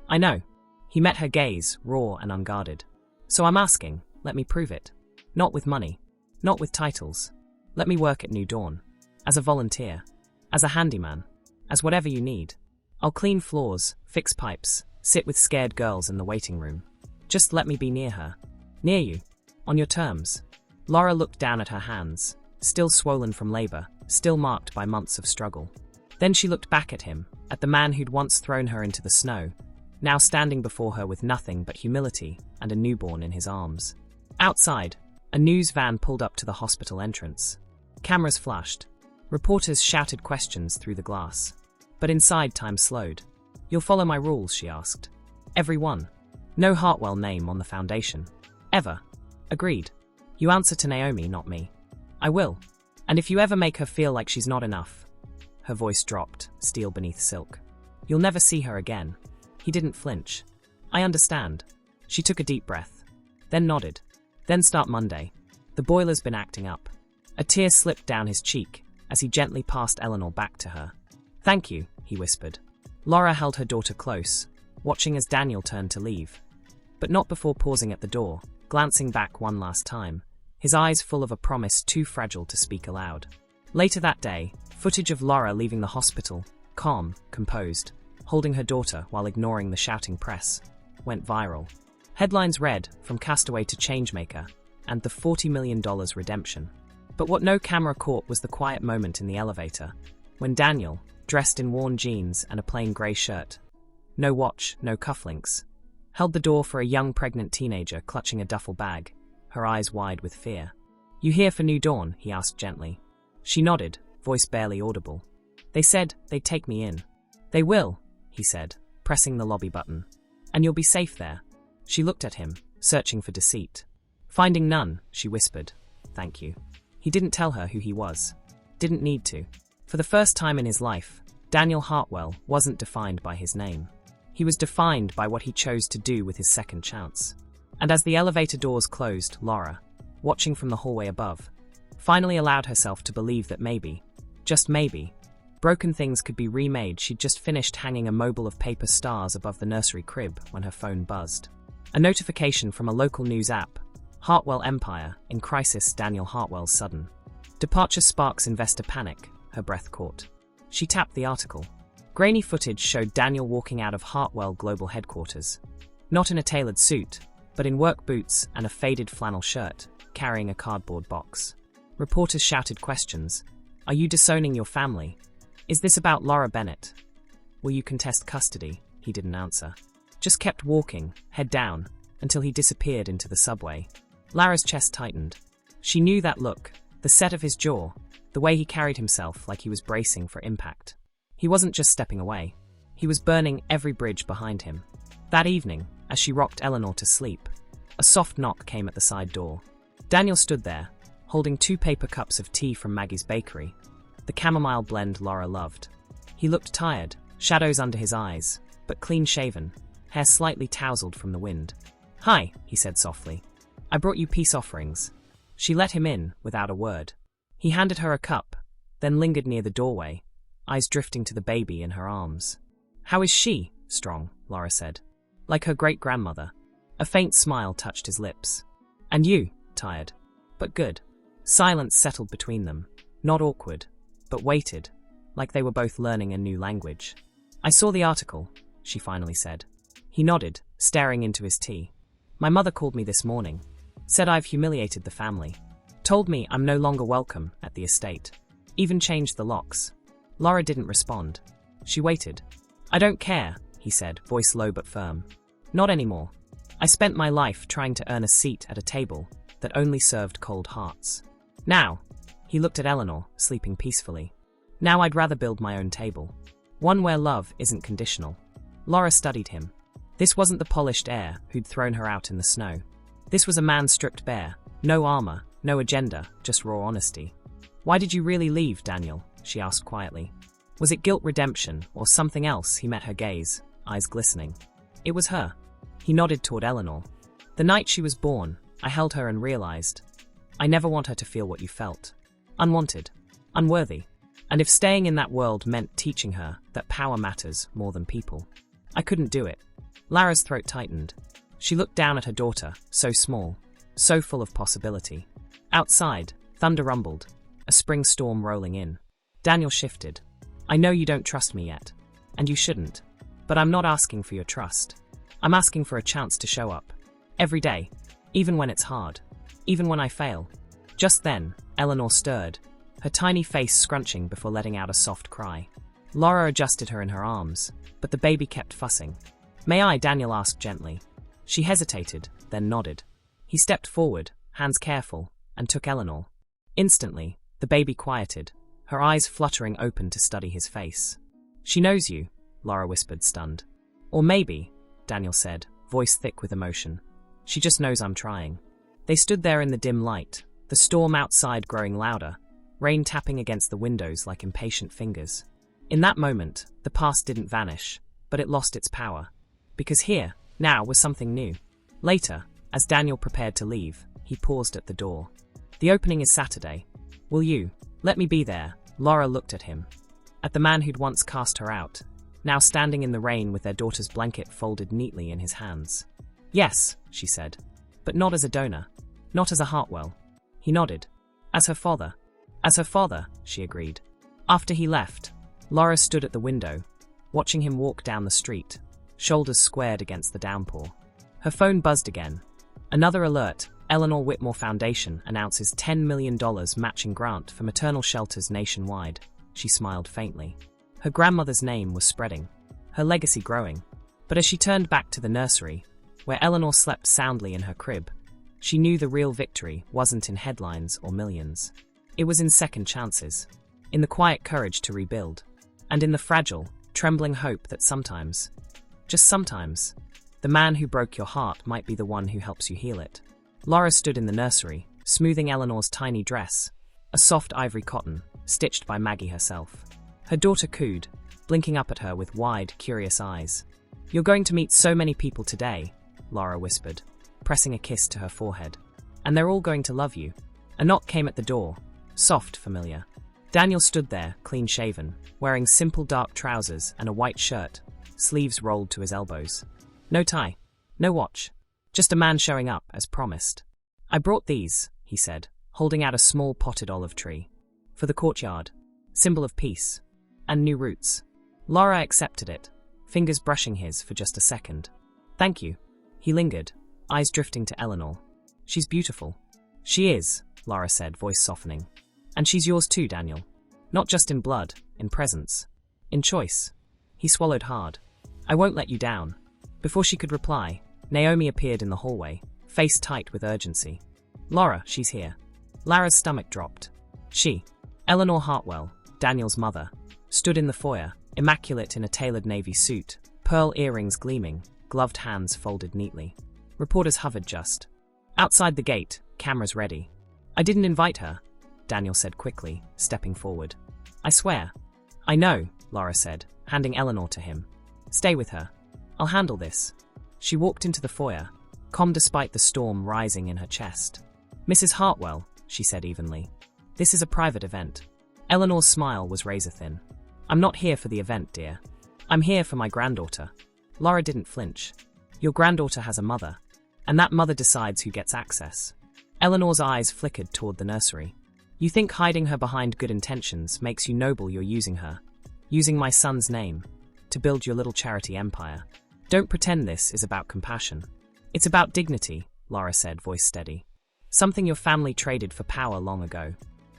I know. He met her gaze, raw and unguarded. So I'm asking, let me prove it. Not with money. Not with titles. Let me work at New Dawn. As a volunteer. As a handyman. As whatever you need. I'll clean floors, fix pipes, sit with scared girls in the waiting room. Just let me be near her. Near you. On your terms. Laura looked down at her hands, still swollen from labor, still marked by months of struggle. Then she looked back at him, at the man who'd once thrown her into the snow, now standing before her with nothing but humility and a newborn in his arms. Outside, a news van pulled up to the hospital entrance. Cameras flashed. Reporters shouted questions through the glass. But inside, time slowed. You'll follow my rules, she asked. Every one. No Hartwell name on the foundation. Ever. Agreed. You answer to Naomi, not me. I will. And if you ever make her feel like she's not enough. Her voice dropped, steel beneath silk. You'll never see her again. He didn't flinch. I understand. She took a deep breath. Then nodded. Then start Monday. The boiler's been acting up. A tear slipped down his cheek as he gently passed Eleanor back to her. Thank you, he whispered. Laura held her daughter close, watching as Daniel turned to leave. But not before pausing at the door, glancing back one last time, his eyes full of a promise too fragile to speak aloud. Later that day, footage of Laura leaving the hospital, calm, composed, holding her daughter while ignoring the shouting press, went viral. Headlines read, from castaway to changemaker, and the $40 million redemption. But what no camera caught was the quiet moment in the elevator, when Daniel, dressed in worn jeans and a plain grey shirt, no watch, no cufflinks, held the door for a young pregnant teenager clutching a duffel bag, her eyes wide with fear. You here for New Dawn? He asked gently. She nodded, voice barely audible. They said they'd take me in. They will, he said, pressing the lobby button. And you'll be safe there. She looked at him, searching for deceit. Finding none, she whispered. Thank you. He didn't tell her who he was. Didn't need to. For the first time in his life, Daniel Hartwell wasn't defined by his name. He was defined by what he chose to do with his second chance. And as the elevator doors closed, Laura, watching from the hallway above, finally allowed herself to believe that maybe, just maybe, broken things could be remade. She'd just finished hanging a mobile of paper stars above the nursery crib when her phone buzzed. A notification from a local news app. Hartwell Empire, in crisis. Daniel Hartwell's sudden departure sparks investor panic, her breath caught. She tapped the article. Grainy footage showed Daniel walking out of Hartwell Global headquarters. Not in a tailored suit, but in work boots and a faded flannel shirt, carrying a cardboard box. Reporters shouted questions. Are you disowning your family? Is this about Laura Bennett? will you contest custody? He didn't answer. Just kept walking, head down, until he disappeared into the subway. Lara's chest tightened. She knew that look, the set of his jaw, the way he carried himself like he was bracing for impact. He wasn't just stepping away. He was burning every bridge behind him. That evening, as she rocked Eleanor to sleep, a soft knock came at the side door. Daniel stood there, holding 2 paper cups of tea from Maggie's bakery, the chamomile blend Laura loved. He looked tired, shadows under his eyes, but clean-shaven, hair slightly tousled from the wind. "Hi," he said softly. "I brought you peace offerings." She let him in, without a word. He handed her a cup, then lingered near the doorway, eyes drifting to the baby in her arms. "How is she?" "Strong," Laura said. "Like her great-grandmother." A faint smile touched his lips. "And you?" "Tired. But good." Silence settled between them, not awkward, but weighted, like they were both learning a new language. "I saw the article," she finally said. He nodded, staring into his tea. "My mother called me this morning. Said I've humiliated the family. Told me I'm no longer welcome at the estate. Even changed the locks." Laura didn't respond. She waited. "I don't care," he said, voice low but firm. "Not anymore. I spent my life trying to earn a seat at a table that only served cold hearts. Now," he looked at Eleanor, sleeping peacefully, "now I'd rather build my own table. One where love isn't conditional." Laura studied him. This wasn't the polished heir who'd thrown her out in the snow. This was a man stripped bare, no armor, no agenda, just raw honesty. "Why did you really leave, Daniel?" she asked quietly. Was it guilt redemption or something else? He met her gaze, eyes glistening. It was her. He nodded toward Eleanor. "The night she was born, I held her and realized, I never want her to feel what you felt. Unwanted. Unworthy. And if staying in that world meant teaching her that power matters more than people, I couldn't do it." Lara's throat tightened. She looked down at her daughter, so small, so full of possibility. Outside, thunder rumbled, a spring storm rolling in. Daniel shifted. "I know you don't trust me yet, and you shouldn't, but I'm not asking for your trust. I'm asking for a chance to show up. Every day, even when it's hard, even when I fail." Just then, Eleanor stirred, her tiny face scrunching before letting out a soft cry. Laura adjusted her in her arms, but the baby kept fussing. "May I?" Daniel asked gently. She hesitated, then nodded. He stepped forward, hands careful, and took Eleanor. Instantly, the baby quieted, her eyes fluttering open to study his face. "She knows you," Laura whispered, stunned. "Or maybe," Daniel said, voice thick with emotion, "she just knows I'm trying." They stood there in the dim light, the storm outside growing louder, rain tapping against the windows like impatient fingers. In that moment, the past didn't vanish, but it lost its power. Because here, now, was something new. Later, as Daniel prepared to leave, he paused at the door. "The opening is Saturday. Will you let me be there?" Laura looked at him. At the man who'd once cast her out, now standing in the rain with their daughter's blanket folded neatly in his hands. "Yes," she said, "but not as a donor. Not as a Hartwell." He nodded. "As her father." "As her father," she agreed. After he left, Laura stood at the window, watching him walk down the street, shoulders squared against the downpour. Her phone buzzed again. Another alert. Eleanor Whitmore Foundation announces $10 million matching grant for maternal shelters nationwide. She smiled faintly. Her grandmother's name was spreading, her legacy growing. But as she turned back to the nursery, where Eleanor slept soundly in her crib, she knew the real victory wasn't in headlines or millions. It was in second chances, in the quiet courage to rebuild, and in the fragile, trembling hope that sometimes, just sometimes, the man who broke your heart might be the one who helps you heal it. Laura stood in the nursery, smoothing Eleanor's tiny dress, a soft ivory cotton, stitched by Maggie herself. Her daughter cooed, blinking up at her with wide, curious eyes. "You're going to meet so many people today," Laura whispered, pressing a kiss to her forehead. "And they're all going to love you." A knock came at the door, soft, familiar. Daniel stood there, clean-shaven, wearing simple dark trousers and a white shirt, sleeves rolled to his elbows. No tie, no watch, just a man showing up, as promised. "I brought these," he said, holding out a small potted olive tree. "For the courtyard, symbol of peace, and new roots." Laura accepted it, fingers brushing his for just a second. "Thank you." He lingered, eyes drifting to Eleanor. "She's beautiful." "She is," Laura said, voice softening. "And she's yours too, Daniel. Not just in blood, in presence, in choice." He swallowed hard. I won't let you down. Before she could reply, Naomi appeared in the hallway, face tight with urgency. Laura, she's here. Lara's stomach dropped. She, Eleanor Hartwell, Daniel's mother, stood in the foyer, immaculate in a tailored navy suit, pearl earrings gleaming, gloved hands folded neatly. Reporters hovered just outside the gate, cameras ready. I didn't invite her, Daniel said quickly, stepping forward. I swear. I know, Laura said, handing Eleanor to him. Stay with her. I'll handle this. She walked into the foyer, calm despite the storm rising in her chest. Mrs. Hartwell, she said evenly. This is a private event. Eleanor's smile was razor-thin. I'm not here for the event, dear. I'm here for my granddaughter. Laura didn't flinch. Your granddaughter has a mother, and that mother decides who gets access. Eleanor's eyes flickered toward the nursery. You think hiding her behind good intentions makes you noble? You're using her. Using my son's name to build your little charity empire. Don't pretend this is about compassion. It's about dignity, Laura said, voice steady. Something your family traded for power long ago.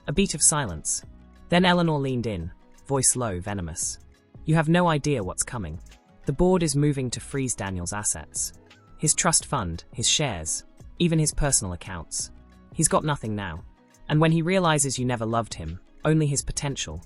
A beat of silence. Then Eleanor leaned in, voice low, venomous. You have no idea what's coming. The board is moving to freeze Daniel's assets. His trust fund, his shares, even his personal accounts. He's got nothing now. And when he realizes you never loved him, only his potential,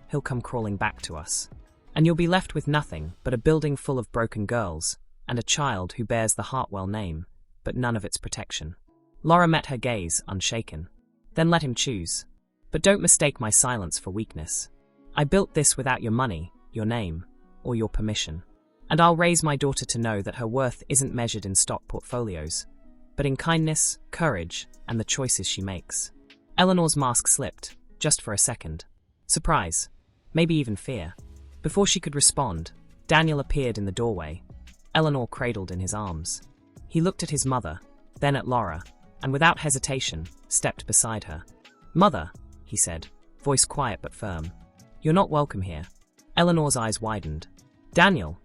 he'll come crawling back to us. And you'll be left with nothing but a building full of broken girls and a child who bears the Hartwell name, but none of its protection. Laura met her gaze, unshaken. Then let him choose. But don't mistake my silence for weakness. I built this without your money, your name, or your permission. And I'll raise my daughter to know that her worth isn't measured in stock portfolios, but in kindness, courage, and the choices she makes. Eleanor's mask slipped, just for a second. Surprise. Maybe even fear. Before she could respond, Daniel appeared in the doorway, Eleanor cradled in his arms. He looked at his mother, then at Laura, and without hesitation, stepped beside her. Mother, he said, voice quiet but firm. You're not welcome here. Eleanor's eyes widened. Daniel,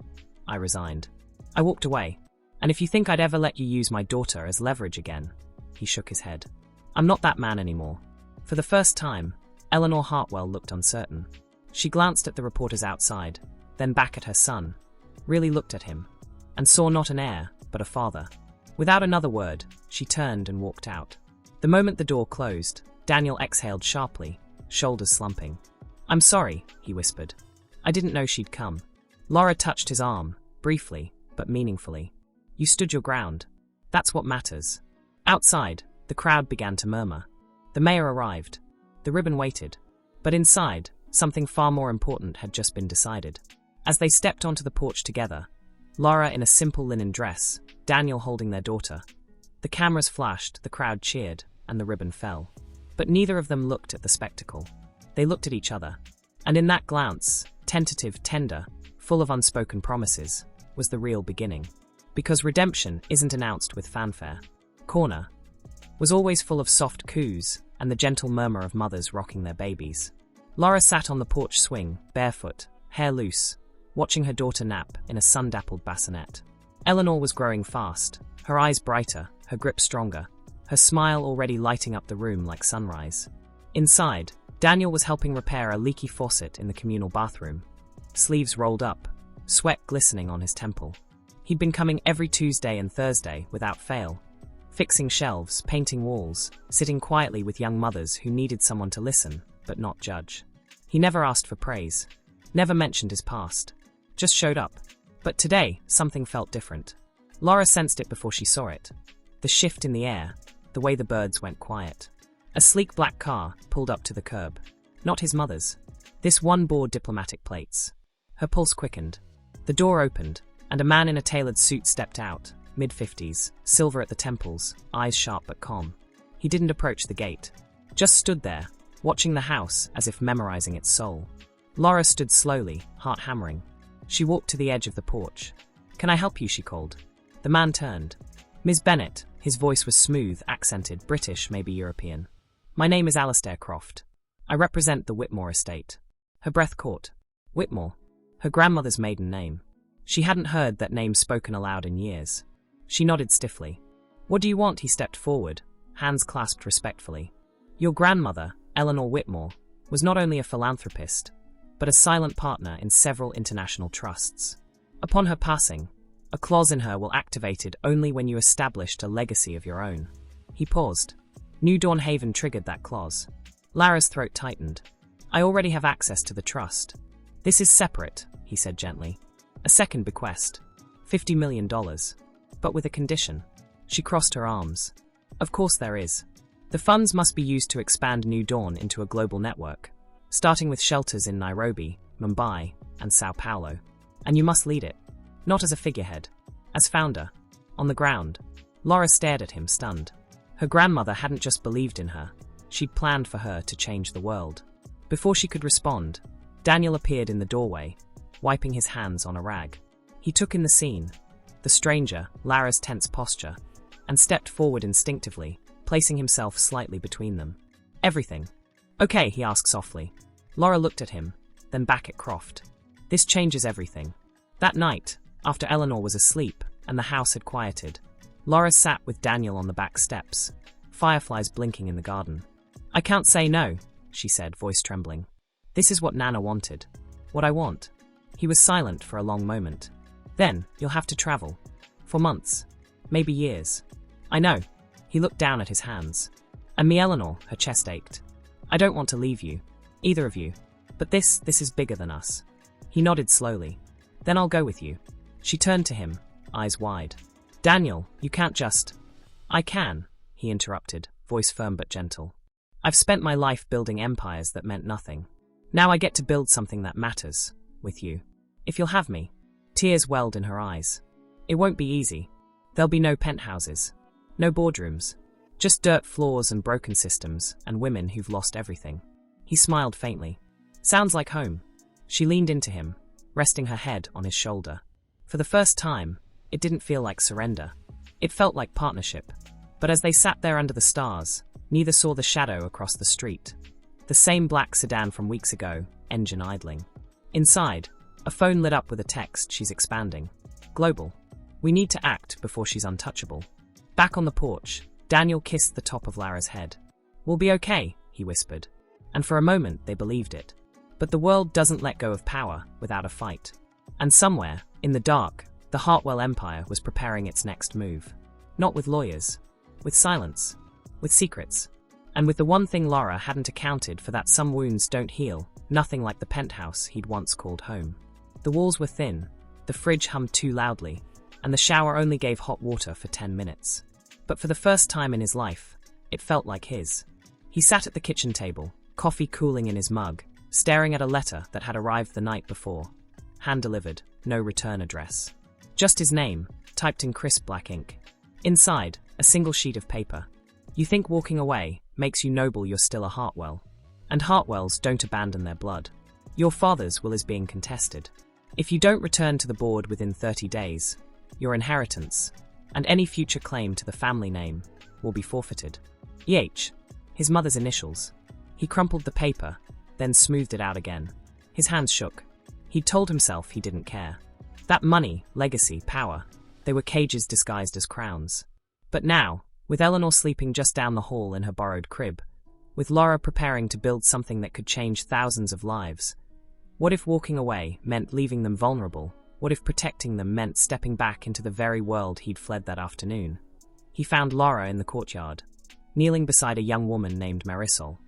I resigned. I walked away. And if you think I'd ever let you use my daughter as leverage again, he shook his head. I'm not that man anymore. For the first time, Eleanor Hartwell looked uncertain. She glanced at the reporters outside, then back at her son, really looked at him, and saw not an heir, but a father. Without another word, she turned and walked out. The moment the door closed, Daniel exhaled sharply, shoulders slumping. I'm sorry, he whispered. I didn't know she'd come. Laura touched his arm, briefly, but meaningfully. You stood your ground. That's what matters. Outside, the crowd began to murmur. The mayor arrived. The ribbon waited. But inside, something far more important had just been decided. As they stepped onto the porch together, Laura in a simple linen dress, Daniel holding their daughter. The cameras flashed, the crowd cheered, and the ribbon fell. But neither of them looked at the spectacle. They looked at each other. And in that glance, tentative, tender, full of unspoken promises, was the real beginning. Because redemption isn't announced with fanfare. Corner was always full of soft coos and the gentle murmur of mothers rocking their babies. Laura sat on the porch swing, barefoot, hair loose, watching her daughter nap in a sun-dappled bassinet. Eleanor was growing fast, her eyes brighter, her grip stronger, her smile already lighting up the room like sunrise. Inside, Daniel was helping repair a leaky faucet in the communal bathroom. Sleeves rolled up, sweat glistening on his temple. He'd been coming every Tuesday and Thursday without fail, fixing shelves, painting walls, sitting quietly with young mothers who needed someone to listen, but not judge. He never asked for praise, never mentioned his past, just showed up. But today, something felt different. Laura sensed it before she saw it. The shift in the air, the way the birds went quiet. A sleek black car pulled up to the curb. Not his mother's. This one bore diplomatic plates. Her pulse quickened. The door opened, and a man in a tailored suit stepped out, mid-50s, silver at the temples, eyes sharp but calm. He didn't approach the gate. Just stood there, watching the house as if memorizing its soul. Laura stood slowly, heart hammering. She walked to the edge of the porch. Can I help you? She called. The man turned. Ms. Bennett, his voice was smooth, accented, British, maybe European. My name is Alistair Croft. I represent the Whitmore estate. Her breath caught. Whitmore. Her grandmother's maiden name. She hadn't heard that name spoken aloud in years. She nodded stiffly. What do you want? He stepped forward, hands clasped respectfully. Your grandmother, Eleanor Whitmore, was not only a philanthropist, but a silent partner in several international trusts. Upon her passing, a clause in her will activated only when you established a legacy of your own. He paused. New Dawn Haven triggered that clause. Lara's throat tightened. I already have access to the trust. This is separate, he said gently. A second bequest. $50 million. But with a condition. She crossed her arms. Of course there is. The funds must be used to expand New Dawn into a global network, starting with shelters in Nairobi, Mumbai, and Sao Paulo. And you must lead it. Not as a figurehead. As founder. On the ground. Laura stared at him, stunned. Her grandmother hadn't just believed in her. She'd planned for her to change the world. Before she could respond, Daniel appeared in the doorway, wiping his hands on a rag. He took in the scene, the stranger, Lara's tense posture, and stepped forward instinctively, placing himself slightly between them. Everything. Okay, he asked softly. Laura looked at him, then back at Croft. This changes everything. That night, after Eleanor was asleep and the house had quieted, Laura sat with Daniel on the back steps, fireflies blinking in the garden. I can't say no, she said, voice trembling. This is what Nana wanted. What I want. He was silent for a long moment. Then, you'll have to travel. For months. Maybe years. I know. He looked down at his hands. And me, Eleanor, her chest ached. I don't want to leave you. Either of you. But this is bigger than us. He nodded slowly. Then I'll go with you. She turned to him, eyes wide. Daniel, you can't just... I can, he interrupted, voice firm but gentle. I've spent my life building empires that meant nothing. Now I get to build something that matters, with you. If you'll have me. Tears welled in her eyes. It won't be easy. There'll be no penthouses. No boardrooms. Just dirt floors and broken systems, and women who've lost everything. He smiled faintly. Sounds like home. She leaned into him, resting her head on his shoulder. For the first time, it didn't feel like surrender. It felt like partnership. But as they sat there under the stars, neither saw the shadow across the street. The same black sedan from weeks ago, engine idling. Inside, a phone lit up with a text. She's expanding. Global. We need to act before she's untouchable. Back on the porch, Daniel kissed the top of Lara's head. We'll be okay, he whispered. And for a moment they believed it. But the world doesn't let go of power without a fight. And somewhere, in the dark, the Hartwell Empire was preparing its next move. Not with lawyers. With silence. With secrets. And with the one thing Laura hadn't accounted for, that some wounds don't heal, nothing like the penthouse he'd once called home. The walls were thin, the fridge hummed too loudly, and the shower only gave hot water for 10 minutes. But for the first time in his life, it felt like his. He sat at the kitchen table, coffee cooling in his mug, staring at a letter that had arrived the night before. Hand-delivered, no return address. Just his name, typed in crisp black ink. Inside, a single sheet of paper. You think walking away makes you noble, you're still a Hartwell. And Hartwells don't abandon their blood. Your father's will is being contested. If you don't return to the board within 30 days, your inheritance, and any future claim to the family name, will be forfeited. EH, his mother's initials. He crumpled the paper, then smoothed it out again. His hands shook. He'd told himself he didn't care. That money, legacy, power, they were cages disguised as crowns. But now, with Eleanor sleeping just down the hall in her borrowed crib, with Laura preparing to build something that could change thousands of lives, what if walking away meant leaving them vulnerable? What if protecting them meant stepping back into the very world he'd fled that afternoon? He found Laura in the courtyard, kneeling beside a young woman named Marisol,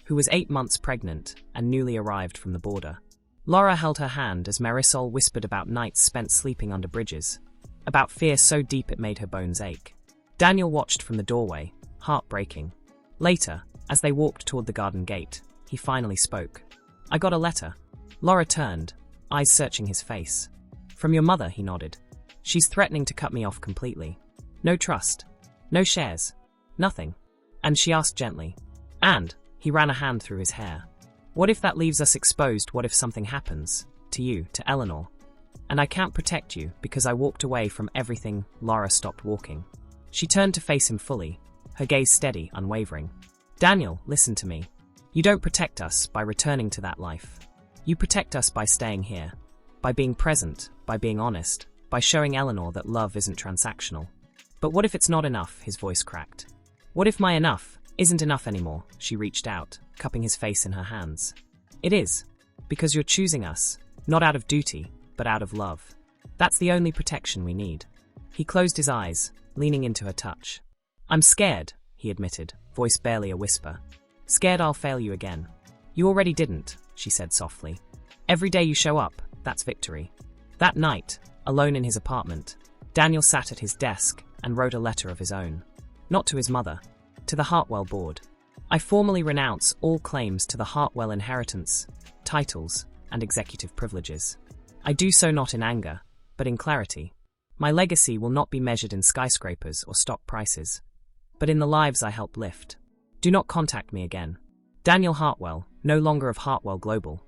who was 8 months pregnant and newly arrived from the border. Laura held her hand as Marisol whispered about nights spent sleeping under bridges, about fear so deep it made her bones ache. Daniel watched from the doorway, heartbreaking. Later, as they walked toward the garden gate, he finally spoke. I got a letter. Laura turned, eyes searching his face. From your mother, he nodded. She's threatening to cut me off completely. No trust. No shares. Nothing. And she asked gently. And, he ran a hand through his hair. What if that leaves us exposed? What if something happens? To you, to Eleanor. And I can't protect you because I walked away from everything. Laura stopped walking. She turned to face him fully, her gaze steady, unwavering. Daniel, listen to me. You don't protect us by returning to that life. You protect us by staying here. By being present, by being honest, by showing Eleanor that love isn't transactional. But what if it's not enough? His voice cracked. What if my enough isn't enough anymore? She reached out, cupping his face in her hands. It is. Because you're choosing us, not out of duty, but out of love. That's the only protection we need. He closed his eyes, leaning into her touch. I'm scared, he admitted, voice barely a whisper. Scared I'll fail you again. You already didn't, she said softly. Every day you show up, that's victory. That night, alone in his apartment, Daniel sat at his desk and wrote a letter of his own. Not to his mother, to the Hartwell board. I formally renounce all claims to the Hartwell inheritance, titles, and executive privileges. I do so not in anger, but in clarity. My legacy will not be measured in skyscrapers or stock prices, but in the lives I help lift. Do not contact me again. Daniel Hartwell, no longer of Hartwell Global.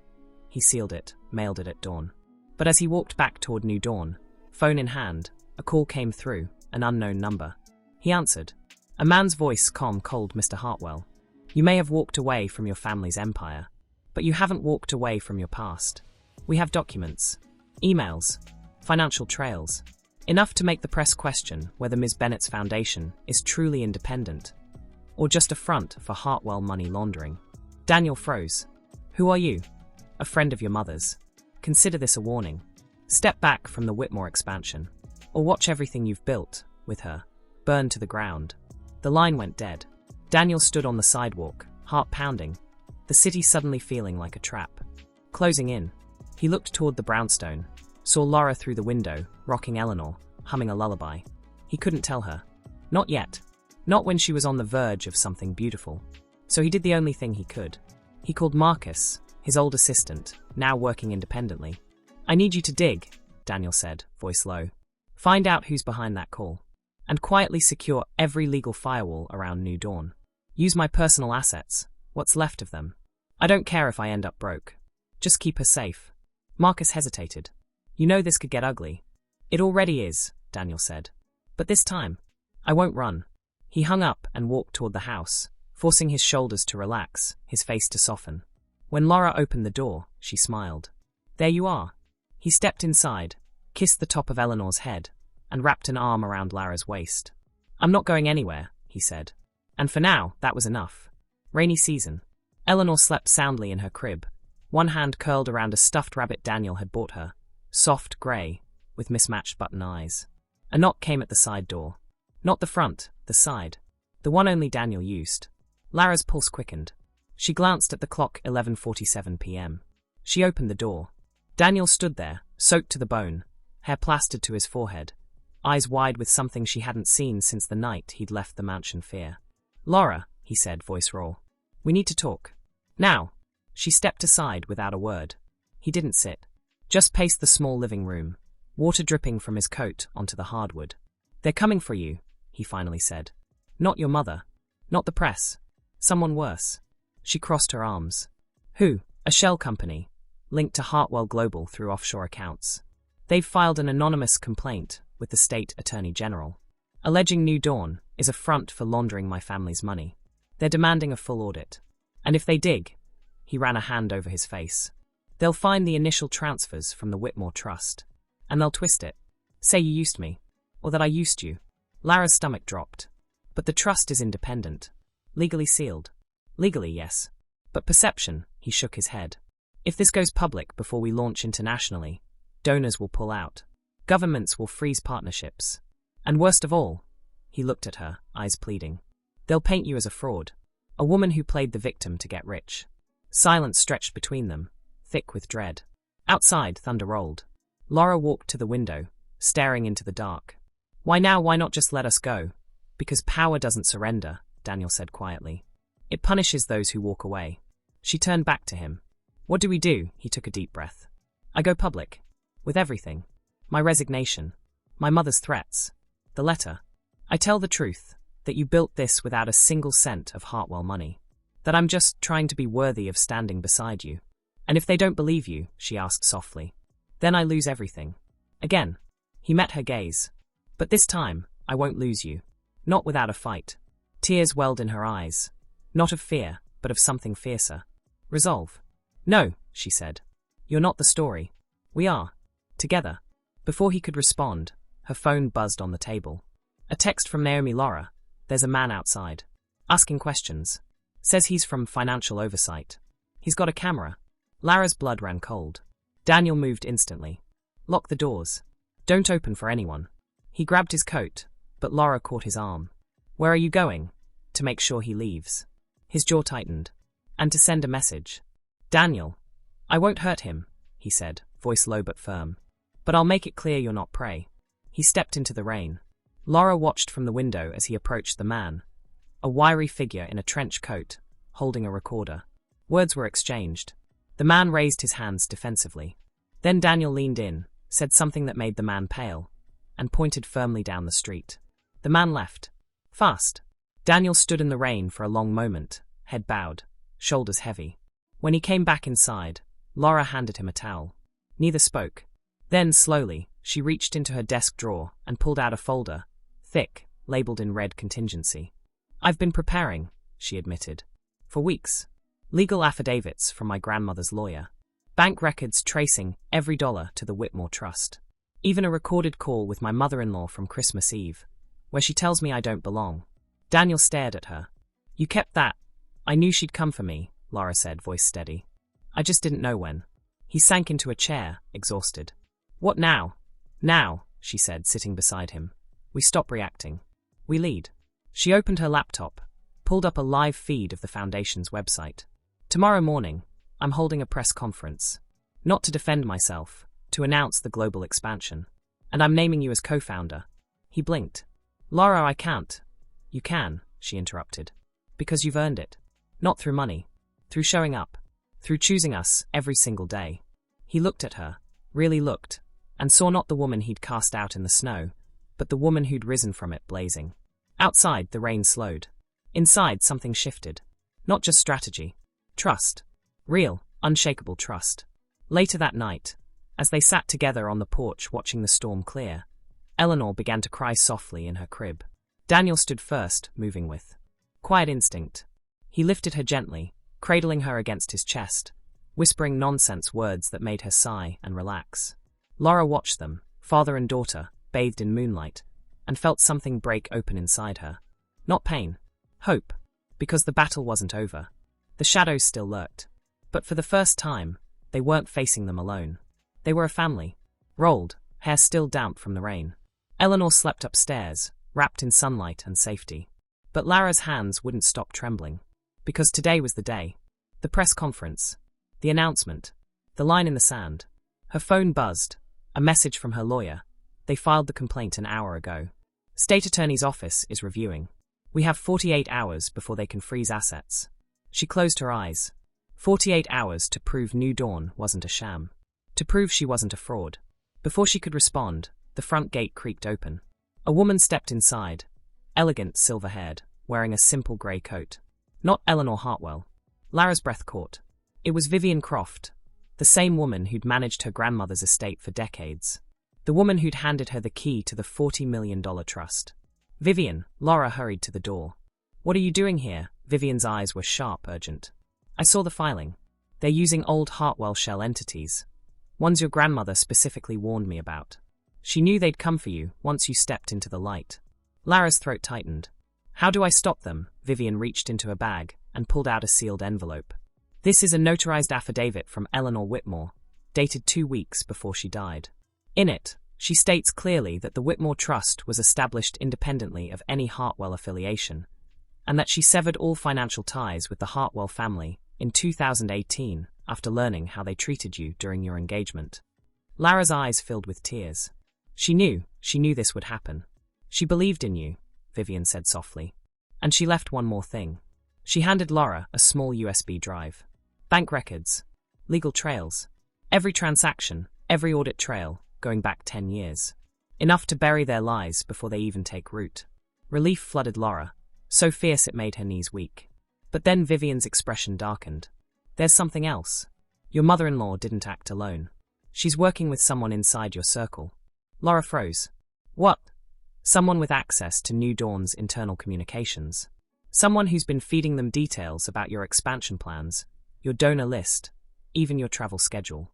He sealed it, mailed it at dawn. But as he walked back toward New Dawn, phone in hand, a call came through, an unknown number. He answered. A man's voice, calm, cold, Mr. Hartwell. You may have walked away from your family's empire, but you haven't walked away from your past. We have documents, emails, financial trails, enough to make the press question whether Ms. Bennett's foundation is truly independent, or just a front for Hartwell money laundering. Daniel froze. Who are you? A friend of your mother's. Consider this a warning. Step back from the Whitmore expansion, or watch everything you've built, with her, burn to the ground. The line went dead. Daniel stood on the sidewalk, heart pounding, the city suddenly feeling like a trap. Closing in, he looked toward the brownstone, saw Laura through the window, rocking Eleanor, humming a lullaby. He couldn't tell her. Not yet. Not when she was on the verge of something beautiful. So he did the only thing he could. He called Marcus, his old assistant, now working independently. I need you to dig, Daniel said, voice low. Find out who's behind that call. And quietly secure every legal firewall around New Dawn. Use my personal assets, what's left of them. I don't care if I end up broke. Just keep her safe. Marcus hesitated. You know this could get ugly. It already is, Daniel said. But this time, I won't run. He hung up and walked toward the house, forcing his shoulders to relax, his face to soften. When Laura opened the door, she smiled. There you are. He stepped inside, kissed the top of Eleanor's head, and wrapped an arm around Lara's waist. I'm not going anywhere, he said. And for now, that was enough. Rainy season. Eleanor slept soundly in her crib, one hand curled around a stuffed rabbit Daniel had bought her, soft grey, with mismatched button eyes. A knock came at the side door. Not the front, the side. The one only Daniel used. Lara's pulse quickened. She glanced at the clock, 11:47 p.m. She opened the door. Daniel stood there, soaked to the bone, hair plastered to his forehead, eyes wide with something she hadn't seen since the night he'd left the mansion fear. Laura, he said, voice raw. We need to talk. Now. She stepped aside without a word. He didn't sit. Just paced the small living room, water dripping from his coat onto the hardwood. They're coming for you, he finally said. Not your mother. Not the press. Someone worse. She crossed her arms. Who? A shell company, linked to Hartwell Global through offshore accounts. They've filed an anonymous complaint with the state attorney general, alleging New Dawn is a front for laundering my family's money. They're demanding a full audit. And if they dig, he ran a hand over his face, they'll find the initial transfers from the Whitmore Trust. And they'll twist it. Say you used me. Or that I used you. Lara's stomach dropped. But the trust is independent. Legally sealed. Legally, yes. But perception, he shook his head. If this goes public before we launch internationally, donors will pull out. Governments will freeze partnerships. And worst of all, he looked at her, eyes pleading. They'll paint you as a fraud. A woman who played the victim to get rich. Silence stretched between them, thick with dread. Outside, thunder rolled. Laura walked to the window, staring into the dark. Why now? Why not just let us go? Because power doesn't surrender, Daniel said quietly. It punishes those who walk away. She turned back to him. What do we do? He took a deep breath. I go public. With everything. My resignation. My mother's threats. The letter. I tell the truth, that you built this without a single cent of Hartwell money. That I'm just trying to be worthy of standing beside you. And if they don't believe you, she asked softly, then I lose everything. Again. He met her gaze. But this time, I won't lose you. Not without a fight. Tears welled in her eyes. Not of fear, but of something fiercer. Resolve. No, she said. You're not the story. We are. Together. Before he could respond, her phone buzzed on the table. A text from Naomi. Laura. There's a man outside. Asking questions. Says he's from financial oversight. He's got a camera. Lara's blood ran cold. Daniel moved instantly. Lock the doors. Don't open for anyone. He grabbed his coat, but Lara caught his arm. Where are you going? To make sure he leaves. His jaw tightened. And to send a message. Daniel. I won't hurt him, he said, voice low but firm. But I'll make it clear you're not prey. He stepped into the rain. Lara watched from the window as he approached the man. A wiry figure in a trench coat, holding a recorder. Words were exchanged. The man raised his hands defensively. Then Daniel leaned in, said something that made the man pale, and pointed firmly down the street. The man left. Fast. Daniel stood in the rain for a long moment, head bowed, shoulders heavy. When he came back inside, Lara handed him a towel. Neither spoke. Then, slowly, she reached into her desk drawer and pulled out a folder, thick, labeled in red contingency. I've been preparing, she admitted. For weeks. Legal affidavits from my grandmother's lawyer. Bank records tracing every dollar to the Whitmore Trust. Even a recorded call with my mother-in-law from Christmas Eve, where she tells me I don't belong. Daniel stared at her. You kept that. I knew she'd come for me, Lara said, voice steady. I just didn't know when. He sank into a chair, exhausted. What now? Now, she said, sitting beside him. We stop reacting. We lead. She opened her laptop, pulled up a live feed of the Foundation's website. Tomorrow morning, I'm holding a press conference. Not to defend myself, to announce the global expansion. And I'm naming you as co-founder. He blinked. Lara, I can't. You can, she interrupted. Because you've earned it. Not through money. Through showing up. Through choosing us every single day. He looked at her, really looked, and saw not the woman he'd cast out in the snow, but the woman who'd risen from it blazing. Outside, the rain slowed. Inside, something shifted. Not just strategy. Trust. Real, unshakable trust. Later that night, as they sat together on the porch watching the storm clear, Eleanor began to cry softly in her crib. Daniel stood first, moving with quiet instinct. He lifted her gently, cradling her against his chest, whispering nonsense words that made her sigh and relax. Lara watched them, father and daughter, bathed in moonlight, and felt something break open inside her. Not pain. Hope. Because the battle wasn't over. The shadows still lurked. But for the first time, they weren't facing them alone. They were a family. Rolled, hair still damp from the rain. Eleanor slept upstairs, wrapped in sunlight and safety. But Lara's hands wouldn't stop trembling. Because today was the day. The press conference. The announcement. The line in the sand. Her phone buzzed. A message from her lawyer. They filed the complaint an hour ago. State Attorney's Office is reviewing. We have 48 hours before they can freeze assets. She closed her eyes. 48 hours to prove New Dawn wasn't a sham. To prove she wasn't a fraud. Before she could respond, the front gate creaked open. A woman stepped inside. Elegant, silver-haired, wearing a simple grey coat. Not Eleanor Hartwell. Lara's breath caught. It was Vivian Croft, the same woman who'd managed her grandmother's estate for decades. The woman who'd handed her the key to the $40 million trust. Vivian, Lara hurried to the door. What are you doing here? Vivian's eyes were sharp, urgent. I saw the filing. They're using old Hartwell shell entities. Ones your grandmother specifically warned me about. She knew they'd come for you once you stepped into the light. Lara's throat tightened. How do I stop them? Vivian reached into a bag and pulled out a sealed envelope. This is a notarized affidavit from Eleanor Whitmore, dated 2 weeks before she died. In it, she states clearly that the Whitmore Trust was established independently of any Hartwell affiliation, and that she severed all financial ties with the Hartwell family in 2018 after learning how they treated you during your engagement. Lara's eyes filled with tears. She knew this would happen. She believed in you, Vivian said softly. And she left one more thing. She handed Lara a small USB drive. Bank records. Legal trails. Every transaction, every audit trail, going back 10 years. Enough to bury their lies before they even take root. Relief flooded Lara, so fierce it made her knees weak. But then Vivian's expression darkened. There's something else. Your mother-in-law didn't act alone. She's working with someone inside your circle. Lara froze. What? Someone with access to New Dawn's internal communications. Someone who's been feeding them details about your expansion plans, your donor list, even your travel schedule.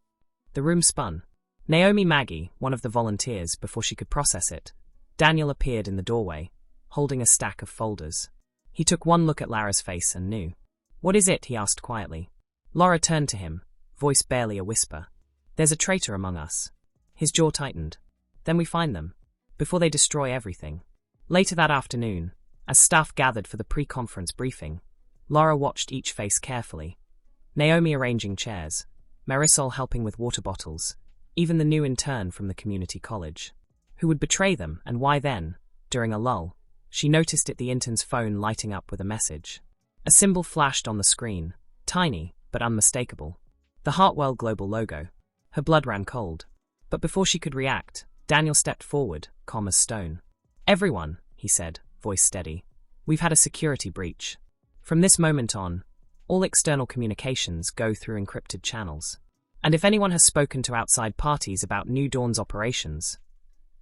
The room spun. Naomi Maggie, one of the volunteers, before she could process it. Daniel appeared in the doorway, holding a stack of folders. He took one look at Lara's face and knew. What is it? He asked quietly. Lara turned to him, voice barely a whisper. There's a traitor among us. His jaw tightened. Then we find them. Before they destroy everything. Later that afternoon, as staff gathered for the pre-conference briefing, Laura watched each face carefully. Naomi arranging chairs, Marisol helping with water bottles, even the new intern from the community college. Who would betray them, and why then? During a lull, she noticed the intern's phone lighting up with a message. A symbol flashed on the screen, tiny but unmistakable. The Hartwell Global logo. Her blood ran cold. But before she could react, Daniel stepped forward, calm as stone. "Everyone," he said, voice steady. "We've had a security breach. From this moment on, all external communications go through encrypted channels. And if anyone has spoken to outside parties about New Dawn's operations..."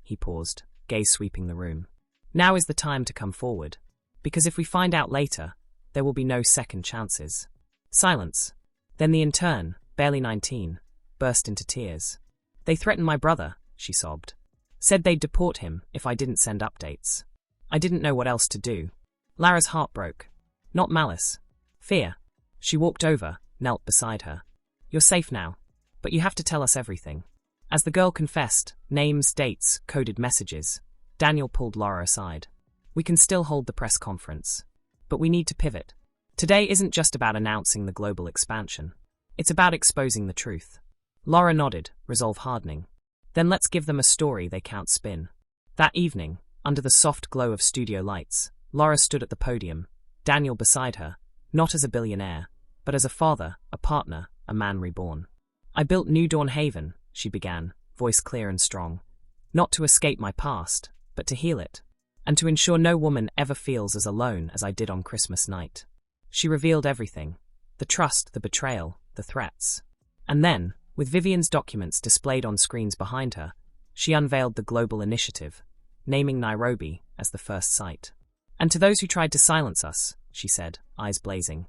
He paused, gaze sweeping the room. "Now is the time to come forward. Because if we find out later, there will be no second chances." Silence. Then the intern, barely 19, burst into tears. "They threatened my brother," she sobbed. "Said they'd deport him if I didn't send updates. I didn't know what else to do." Lara's heart broke. Not malice. Fear. She walked over, knelt beside her. "You're safe now. But you have to tell us everything." As the girl confessed, names, dates, coded messages, Daniel pulled Laura aside. "We can still hold the press conference. But we need to pivot. Today isn't just about announcing the global expansion. It's about exposing the truth." Laura nodded, resolve hardening. "Then let's give them a story they can't spin." That evening, under the soft glow of studio lights, Laura stood at the podium, Daniel beside her, not as a billionaire, but as a father, a partner, a man reborn. "I built New Dawn Haven," she began, voice clear and strong. "Not to escape my past, but to heal it. And to ensure no woman ever feels as alone as I did on Christmas night." She revealed everything. The trust, the betrayal, the threats. And then, with Vivian's documents displayed on screens behind her, she unveiled the global initiative, naming Nairobi as the first site. "And to those who tried to silence us," she said, eyes blazing,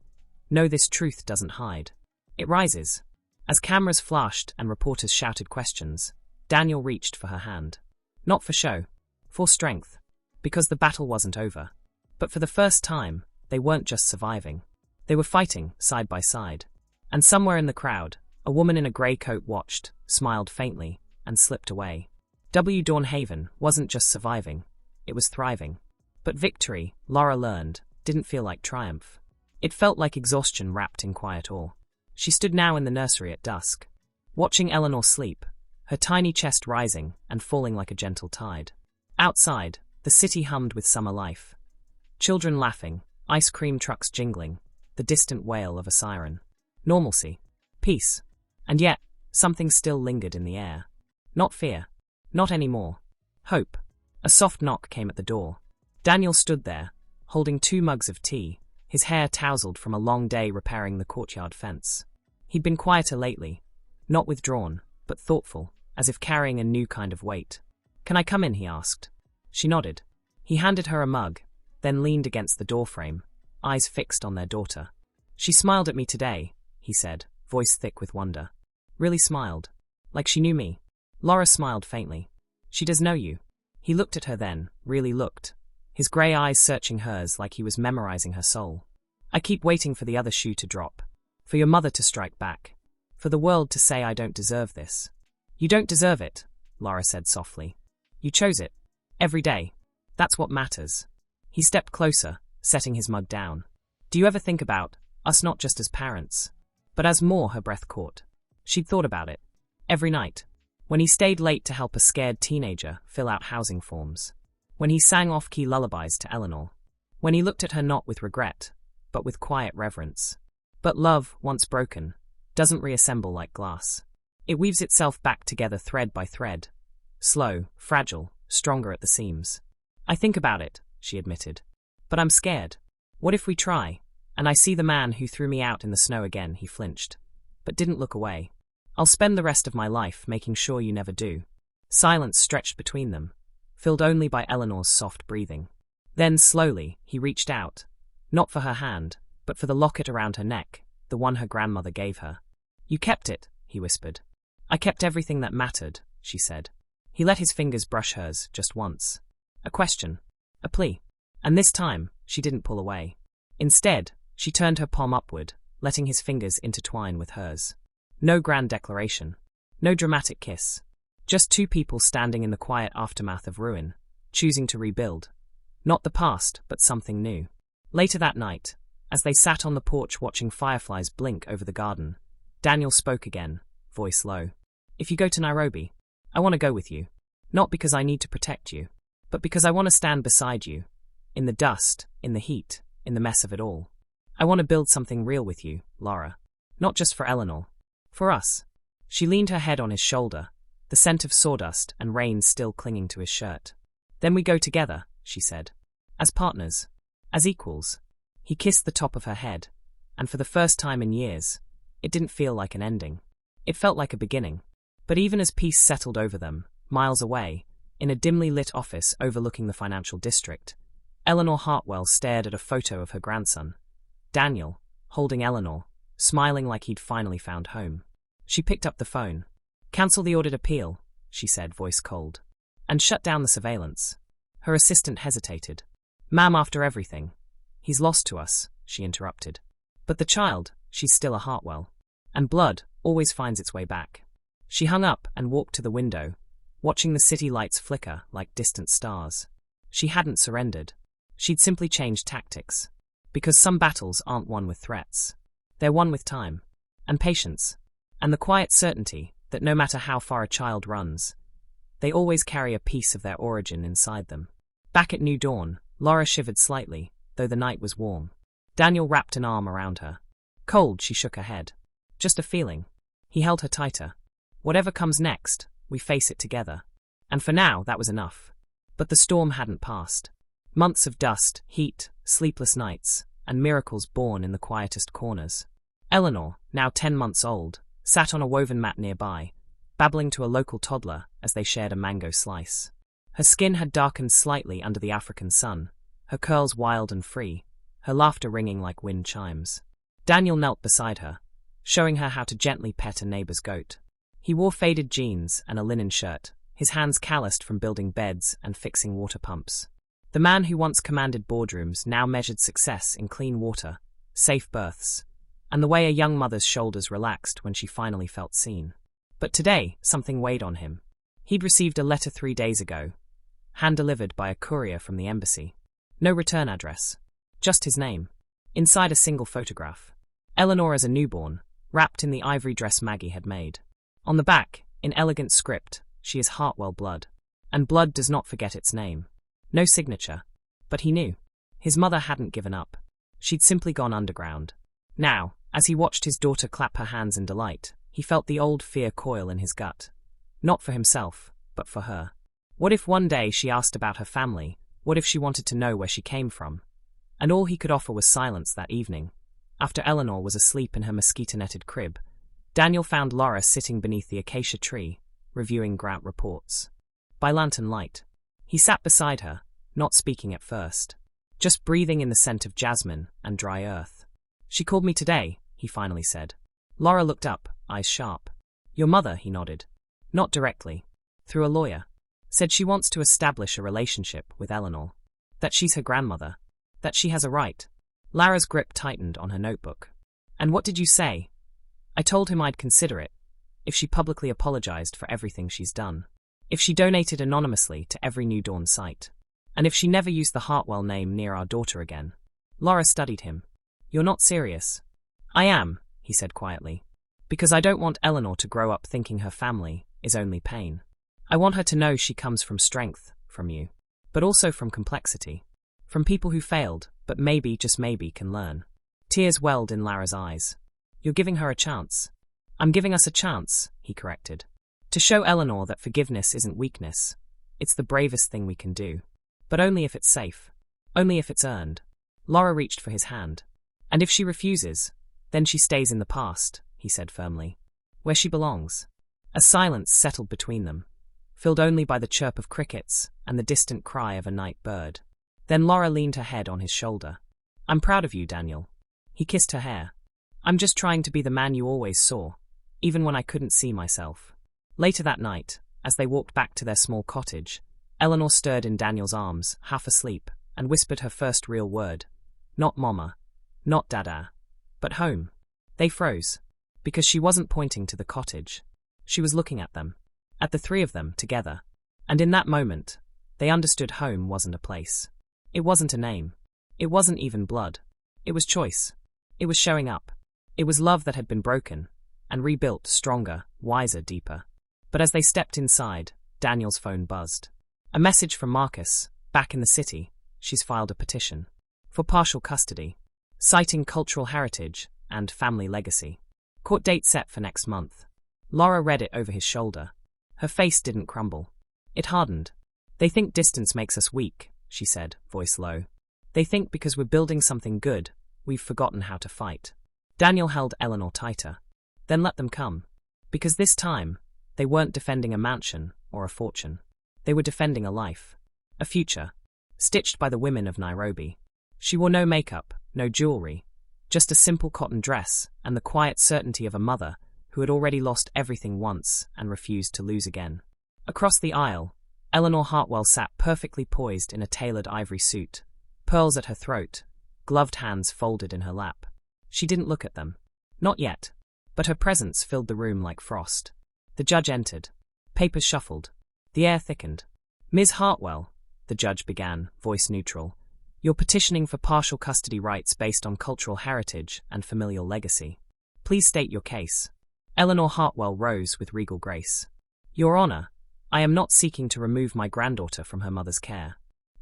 "know this truth doesn't hide. It rises." As cameras flashed and reporters shouted questions, Daniel reached for her hand. Not for show, for strength. Because the battle wasn't over. But for the first time, they weren't just surviving. They were fighting, side by side. And somewhere in the crowd, a woman in a grey coat watched, smiled faintly, and slipped away. W. Dawn Haven wasn't just surviving, it was thriving. But victory, Laura learned, didn't feel like triumph. It felt like exhaustion wrapped in quiet awe. She stood now in the nursery at dusk, watching Eleanor sleep, her tiny chest rising and falling like a gentle tide. Outside, the city hummed with summer life. Children laughing, ice cream trucks jingling, the distant wail of a siren. Normalcy. Peace. And yet, something still lingered in the air. Not fear. Not anymore. Hope. A soft knock came at the door. Daniel stood there, holding 2 mugs of tea, his hair tousled from a long day repairing the courtyard fence. He'd been quieter lately, not withdrawn, but thoughtful, as if carrying a new kind of weight. "Can I come in?" he asked. She nodded. He handed her a mug, then leaned against the doorframe, eyes fixed on their daughter. "She smiled at me today," he said, voice thick with wonder. "Really smiled. Like she knew me." Laura smiled faintly. "She does know you." He looked at her then, really looked, his grey eyes searching hers like he was memorizing her soul. "I keep waiting for the other shoe to drop. For your mother to strike back. For the world to say I don't deserve this." "You don't deserve it," Laura said softly. "You chose it. Every day. That's what matters." He stepped closer, setting his mug down. "Do you ever think about us not just as parents, but as more?" Her breath caught. She'd thought about it. Every night. When he stayed late to help a scared teenager fill out housing forms. When he sang off-key lullabies to Eleanor. When he looked at her not with regret, but with quiet reverence. But love, once broken, doesn't reassemble like glass. It weaves itself back together thread by thread. Slow, fragile, stronger at the seams. "I think about it," she admitted. "But I'm scared. What if we try, and I see the man who threw me out in the snow again?" He flinched, but didn't look away. "I'll spend the rest of my life making sure you never do." Silence stretched between them, filled only by Eleanor's soft breathing. Then, slowly, he reached out, not for her hand, but for the locket around her neck, the one her grandmother gave her. "You kept it," he whispered. "I kept everything that mattered," she said. He let his fingers brush hers, just once. A question. A plea. And this time, she didn't pull away. Instead, she turned her palm upward, letting his fingers intertwine with hers. No grand declaration. No dramatic kiss. Just two people standing in the quiet aftermath of ruin, choosing to rebuild. Not the past, but something new. Later that night, as they sat on the porch watching fireflies blink over the garden, Daniel spoke again, voice low. If you go to Nairobi, I want to go with you. Not because I need to protect you, but because I want to stand beside you. In the dust, in the heat, in the mess of it all. I want to build something real with you, Laura. Not just for Eleanor. For us. She leaned her head on his shoulder, the scent of sawdust and rain still clinging to his shirt. Then we go together, she said. As partners. As equals. He kissed the top of her head, and for the first time in years, it didn't feel like an ending. It felt like a beginning. But even as peace settled over them, miles away, in a dimly lit office overlooking the financial district, Eleanor Hartwell stared at a photo of her grandson, Daniel, holding Eleanor, smiling like he'd finally found home. She picked up the phone. Cancel the ordered appeal, she said, voice cold. And shut down the surveillance. Her assistant hesitated. Ma'am, after everything. He's lost to us, she interrupted. But the child, she's still a Hartwell. And blood always finds its way back. She hung up and walked to the window, watching the city lights flicker like distant stars. She hadn't surrendered. She'd simply changed tactics. Because some battles aren't won with threats. They're won with time. And patience. And the quiet certainty that no matter how far a child runs, they always carry a piece of their origin inside them. Back at New Dawn, Laura shivered slightly, though the night was warm. Daniel wrapped an arm around her. Cold, she shook her head. Just a feeling. He held her tighter. Whatever comes next, we face it together. And for now, that was enough. But the storm hadn't passed. Months of dust, heat, sleepless nights, and miracles born in the quietest corners. Eleanor, now 10 months old, sat on a woven mat nearby, babbling to a local toddler as they shared a mango slice. Her skin had darkened slightly under the African sun, her curls wild and free, her laughter ringing like wind chimes. Daniel knelt beside her, showing her how to gently pet a neighbor's goat. He wore faded jeans and a linen shirt, his hands calloused from building beds and fixing water pumps. The man who once commanded boardrooms now measured success in clean water, safe berths, and the way a young mother's shoulders relaxed when she finally felt seen. But today, something weighed on him. He'd received a letter 3 days ago, hand-delivered by a courier from the embassy. No return address. Just his name. Inside a single photograph. Eleanor as a newborn, wrapped in the ivory dress Maggie had made. On the back, in elegant script, she is Hartwell blood. And blood does not forget its name. No signature. But he knew. His mother hadn't given up. She'd simply gone underground. Now, as he watched his daughter clap her hands in delight, he felt the old fear coil in his gut. Not for himself, but for her. What if one day she asked about her family? What if she wanted to know where she came from? And all he could offer was silence that evening. After Eleanor was asleep in her mosquito-netted crib, Daniel found Laura sitting beneath the acacia tree, reviewing grout reports. By lantern light. He sat beside her, not speaking at first. Just breathing in the scent of jasmine and dry earth. She called me today, he finally said. Laura looked up, eyes sharp. Your mother, he nodded. Not directly. Through a lawyer. Said she wants to establish a relationship with Eleanor. That she's her grandmother. That she has a right. Lara's grip tightened on her notebook. And what did you say? I told him I'd consider it. If she publicly apologized for everything she's done. If she donated anonymously to every New Dawn site. And if she never used the Hartwell name near our daughter again. Laura studied him. You're not serious. I am, he said quietly. Because I don't want Eleanor to grow up thinking her family is only pain. I want her to know she comes from strength, from you. But also from complexity. From people who failed, but maybe, just maybe, can learn. Tears welled in Lara's eyes. You're giving her a chance. I'm giving us a chance, he corrected. To show Eleanor that forgiveness isn't weakness. It's the bravest thing we can do. But only if it's safe. Only if it's earned. Laura reached for his hand. And if she refuses, then she stays in the past, he said firmly. Where she belongs. A silence settled between them, filled only by the chirp of crickets and the distant cry of a night bird. Then Laura leaned her head on his shoulder. I'm proud of you, Daniel. He kissed her hair. I'm just trying to be the man you always saw, even when I couldn't see myself. Later that night, as they walked back to their small cottage, Eleanor stirred in Daniel's arms, half asleep, and whispered her first real word. Not mama. Not dada. But home. They froze. because she wasn't pointing to the cottage. She was looking at them. At the three of them, together. And in that moment, they understood home wasn't a place. It wasn't a name. It wasn't even blood. It was choice. It was showing up. It was love that had been broken, and rebuilt stronger, wiser, deeper. But as they stepped inside, Daniel's phone buzzed. A message from Marcus, back in the city. She's filed a petition. For partial custody. Citing cultural heritage and family legacy. Court date set for next month. Laura read it over his shoulder. Her face didn't crumble. It hardened. They think distance makes us weak, she said, voice low. They think because we're building something good, we've forgotten how to fight. Daniel held Eleanor tighter. Then let them come. Because this time, they weren't defending a mansion or a fortune. They were defending a life. A future. Stitched by the women of Nairobi. She wore no makeup, no jewelry. Just a simple cotton dress and the quiet certainty of a mother who had already lost everything once and refused to lose again. Across the aisle, Eleanor Hartwell sat perfectly poised in a tailored ivory suit, pearls at her throat, gloved hands folded in her lap. She didn't look at them. Not yet. But her presence filled the room like frost. The judge entered. Papers shuffled. The air thickened. Ms. Hartwell, the judge began, voice neutral. You're petitioning for partial custody rights based on cultural heritage and familial legacy. Please state your case. Eleanor Hartwell rose with regal grace. Your Honor, I am not seeking to remove my granddaughter from her mother's care.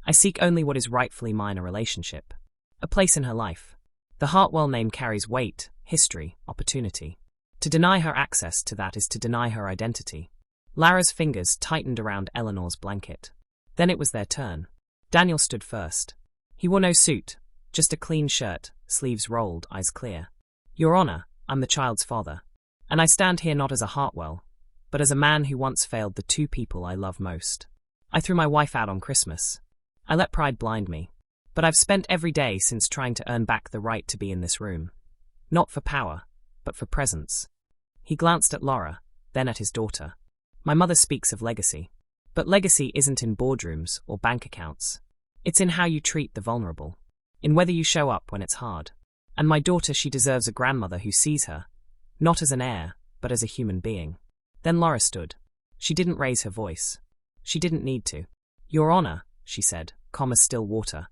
I seek only what is rightfully mine, a relationship. A place in her life. The Hartwell name carries weight, history, opportunity. To deny her access to that is to deny her identity. Lara's fingers tightened around Eleanor's blanket. Then it was their turn. Daniel stood first. He wore no suit, just a clean shirt, sleeves rolled, eyes clear. Your Honor, I'm the child's father. And I stand here not as a Hartwell, but as a man who once failed the two people I love most. I threw my wife out on Christmas. I let pride blind me. But I've spent every day since trying to earn back the right to be in this room. Not for power, but for presence. He glanced at Laura, then at his daughter. My mother speaks of legacy. But legacy isn't in boardrooms or bank accounts. It's in how you treat the vulnerable. In whether you show up when it's hard. And my daughter, she deserves a grandmother who sees her, not as an heir, but as a human being. Then Laura stood. She didn't raise her voice. She didn't need to. Your Honor, she said, calm as still water.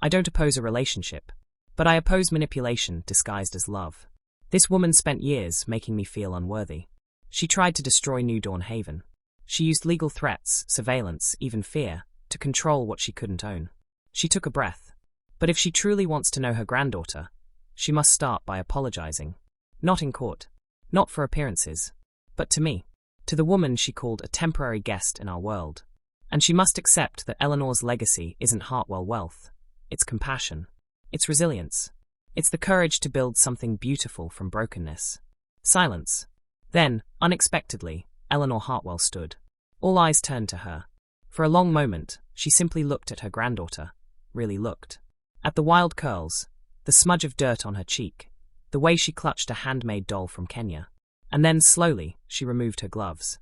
I don't oppose a relationship, but I oppose manipulation disguised as love. This woman spent years making me feel unworthy. She tried to destroy New Dawn Haven. She used legal threats, surveillance, even fear, to control what she couldn't own. She took a breath. But if she truly wants to know her granddaughter, she must start by apologizing. Not in court. Not for appearances. But to me. To the woman she called a temporary guest in our world. And she must accept that Eleanor's legacy isn't Hartwell wealth. It's compassion. It's resilience. It's the courage to build something beautiful from brokenness. Silence. Then, unexpectedly, Eleanor Hartwell stood. All eyes turned to her. For a long moment, she simply looked at her granddaughter. Really looked. At the wild curls, the smudge of dirt on her cheek, the way she clutched a handmade doll from Kenya. And then, slowly, she removed her gloves.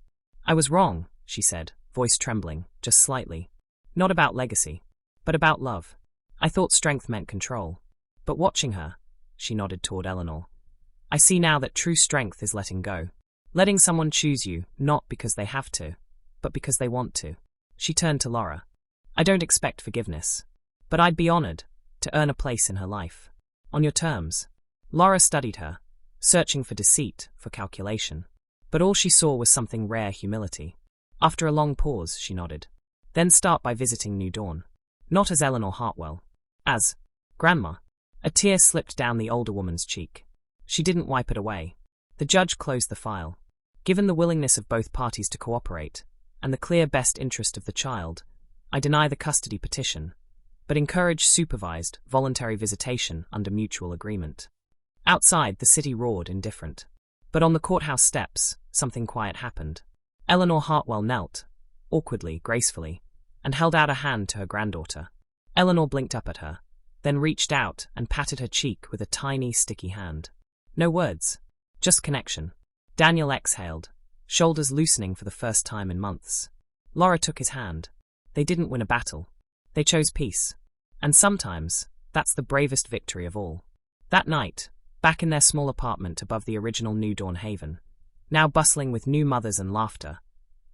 I was wrong, she said, voice trembling, just slightly. Not about legacy, but about love. I thought strength meant control. But watching her, she nodded toward Eleanor, I see now that true strength is letting go. Letting someone choose you, not because they have to, but because they want to. She turned to Laura. I don't expect forgiveness. But I'd be honored to earn a place in her life. On your terms. Laura studied her, searching for deceit, for calculation. But all she saw was something rare, humility. After a long pause, she nodded. Then start by visiting New Dawn. Not as Eleanor Hartwell. As Grandma. A tear slipped down the older woman's cheek. She didn't wipe it away. The judge closed the file. Given the willingness of both parties to cooperate, and the clear best interest of the child, I deny the custody petition, but encourage supervised, voluntary visitation under mutual agreement. Outside, the city roared indifferent. But on the courthouse steps, something quiet happened. Eleanor Hartwell knelt, awkwardly, gracefully, and held out a hand to her granddaughter. Eleanor blinked up at her, then reached out and patted her cheek with a tiny, sticky hand. No words, just connection. Daniel exhaled, shoulders loosening for the first time in months. Laura took his hand. They didn't win a battle. They chose peace. And sometimes, that's the bravest victory of all. That night, back in their small apartment above the original New Dawn Haven, now bustling with new mothers and laughter.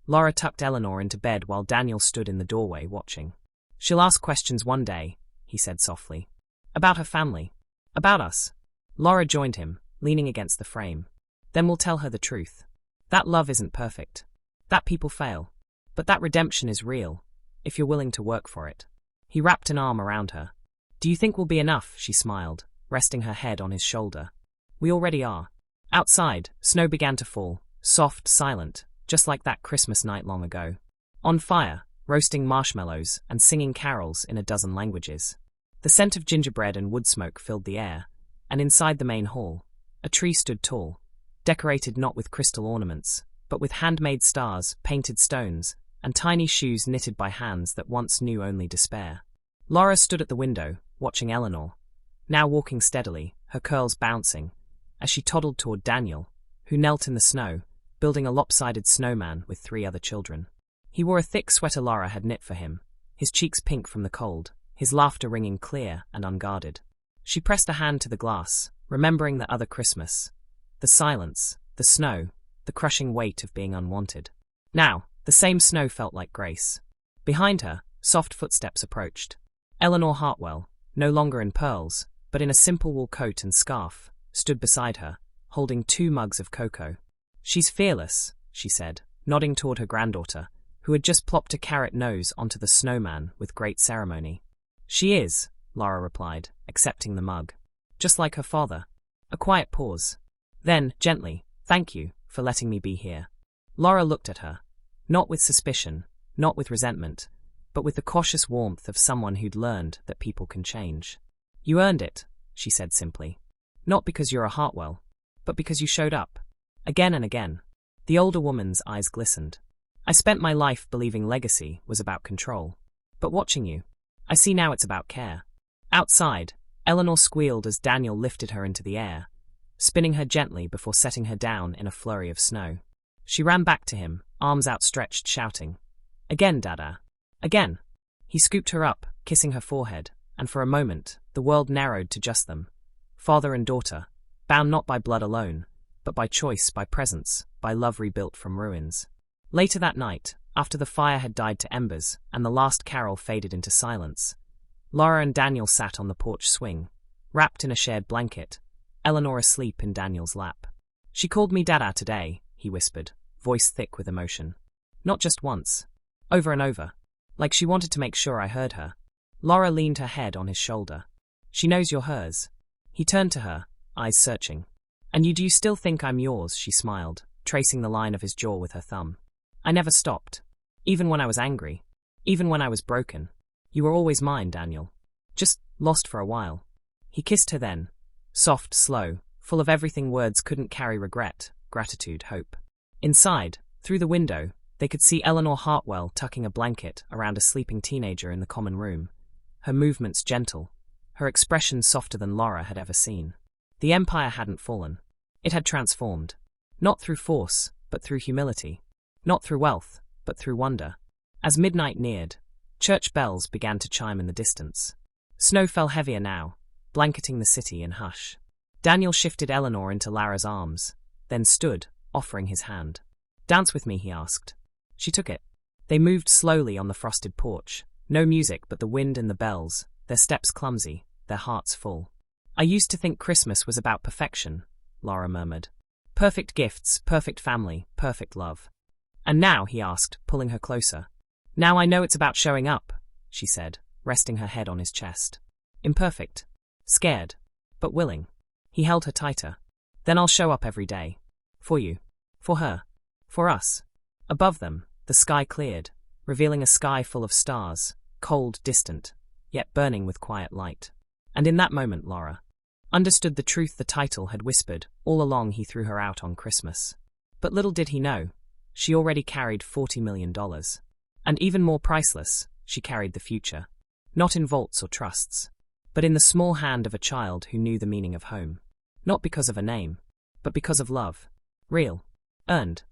Laura tucked Eleanor into bed while Daniel stood in the doorway watching. "She'll ask questions one day," he said softly. "About her family. About us." Laura joined him, leaning against the frame. "Then we'll tell her the truth. That love isn't perfect. That people fail. But that redemption is real, if you're willing to work for it." He wrapped an arm around her. "Do you think we'll be enough?" she smiled, resting her head on his shoulder. "We already are." Outside, snow began to fall, soft, silent, just like that Christmas night long ago. On fire, roasting marshmallows and singing carols in a dozen languages. The scent of gingerbread and wood smoke filled the air, and inside the main hall, a tree stood tall, decorated not with crystal ornaments, but with handmade stars, painted stones, and tiny shoes knitted by hands that once knew only despair. Laura stood at the window, watching Eleanor, now walking steadily, her curls bouncing, as she toddled toward Daniel, who knelt in the snow, building a lopsided snowman with 3 other children. He wore a thick sweater Laura had knit for him, his cheeks pink from the cold, his laughter ringing clear and unguarded. She pressed a hand to the glass, remembering the other Christmas. The silence, the snow, the crushing weight of being unwanted. Now, the same snow felt like grace. Behind her, soft footsteps approached. Eleanor Hartwell, no longer in pearls, but in a simple wool coat and scarf, stood beside her, holding 2 mugs of cocoa. "She's fearless," she said, nodding toward her granddaughter, who had just plopped a carrot nose onto the snowman with great ceremony. "She is," Laura replied, accepting the mug. "Just like her father." A quiet pause. Then, gently, "Thank you for letting me be here." Laura looked at her, not with suspicion, not with resentment, but with the cautious warmth of someone who'd learned that people can change. "You earned it," she said simply. "Not because you're a Hartwell, but because you showed up. Again and again." The older woman's eyes glistened. "I spent my life believing legacy was about control. But watching you, I see now it's about care." Outside, Eleanor squealed as Daniel lifted her into the air, spinning her gently before setting her down in a flurry of snow. She ran back to him, arms outstretched, shouting, "Again, Dada. Again." He scooped her up, kissing her forehead, and for a moment, the world narrowed to just them. Father and daughter, bound not by blood alone, but by choice, by presence, by love rebuilt from ruins. Later that night, after the fire had died to embers and the last carol faded into silence, Laura and Daniel sat on the porch swing, wrapped in a shared blanket, Eleanor asleep in Daniel's lap. "She called me Dada today," he whispered, voice thick with emotion. "Not just once. Over and over. Like she wanted to make sure I heard her." Laura leaned her head on his shoulder. "She knows you're hers." He turned to her, eyes searching. "And do you still think I'm yours?" she smiled, tracing the line of his jaw with her thumb. "I never stopped. Even when I was angry. Even when I was broken. You were always mine, Daniel. Just lost for a while." He kissed her then, soft, slow, full of everything words couldn't carry: regret, gratitude, hope. Inside, through the window, they could see Eleanor Hartwell tucking a blanket around a sleeping teenager in the common room, her movements gentle, her expression softer than Laura had ever seen. The empire hadn't fallen. It had transformed. Not through force, but through humility. Not through wealth, but through wonder. As midnight neared, church bells began to chime in the distance. Snow fell heavier now, blanketing the city in hush. Daniel shifted Eleanor into Lara's arms, then stood, offering his hand. "Dance with me," he asked. She took it. They moved slowly on the frosted porch, no music but the wind and the bells, their steps clumsy, their hearts full. "I used to think Christmas was about perfection," Laura murmured. "Perfect gifts, perfect family, perfect love." "And now," he asked, pulling her closer. "Now I know it's about showing up," she said, resting her head on his chest. "Imperfect. Scared. But willing." He held her tighter. "Then I'll show up every day. For you. For her. For us." Above them, the sky cleared, revealing a sky full of stars, cold, distant, yet burning with quiet light. And in that moment, Laura understood the truth the title had whispered all along he threw her out on Christmas. But little did he know, she already carried $40 million. And even more priceless, she carried the future. Not in vaults or trusts, but in the small hand of a child who knew the meaning of home. Not because of a name, but because of love. Real. Earned.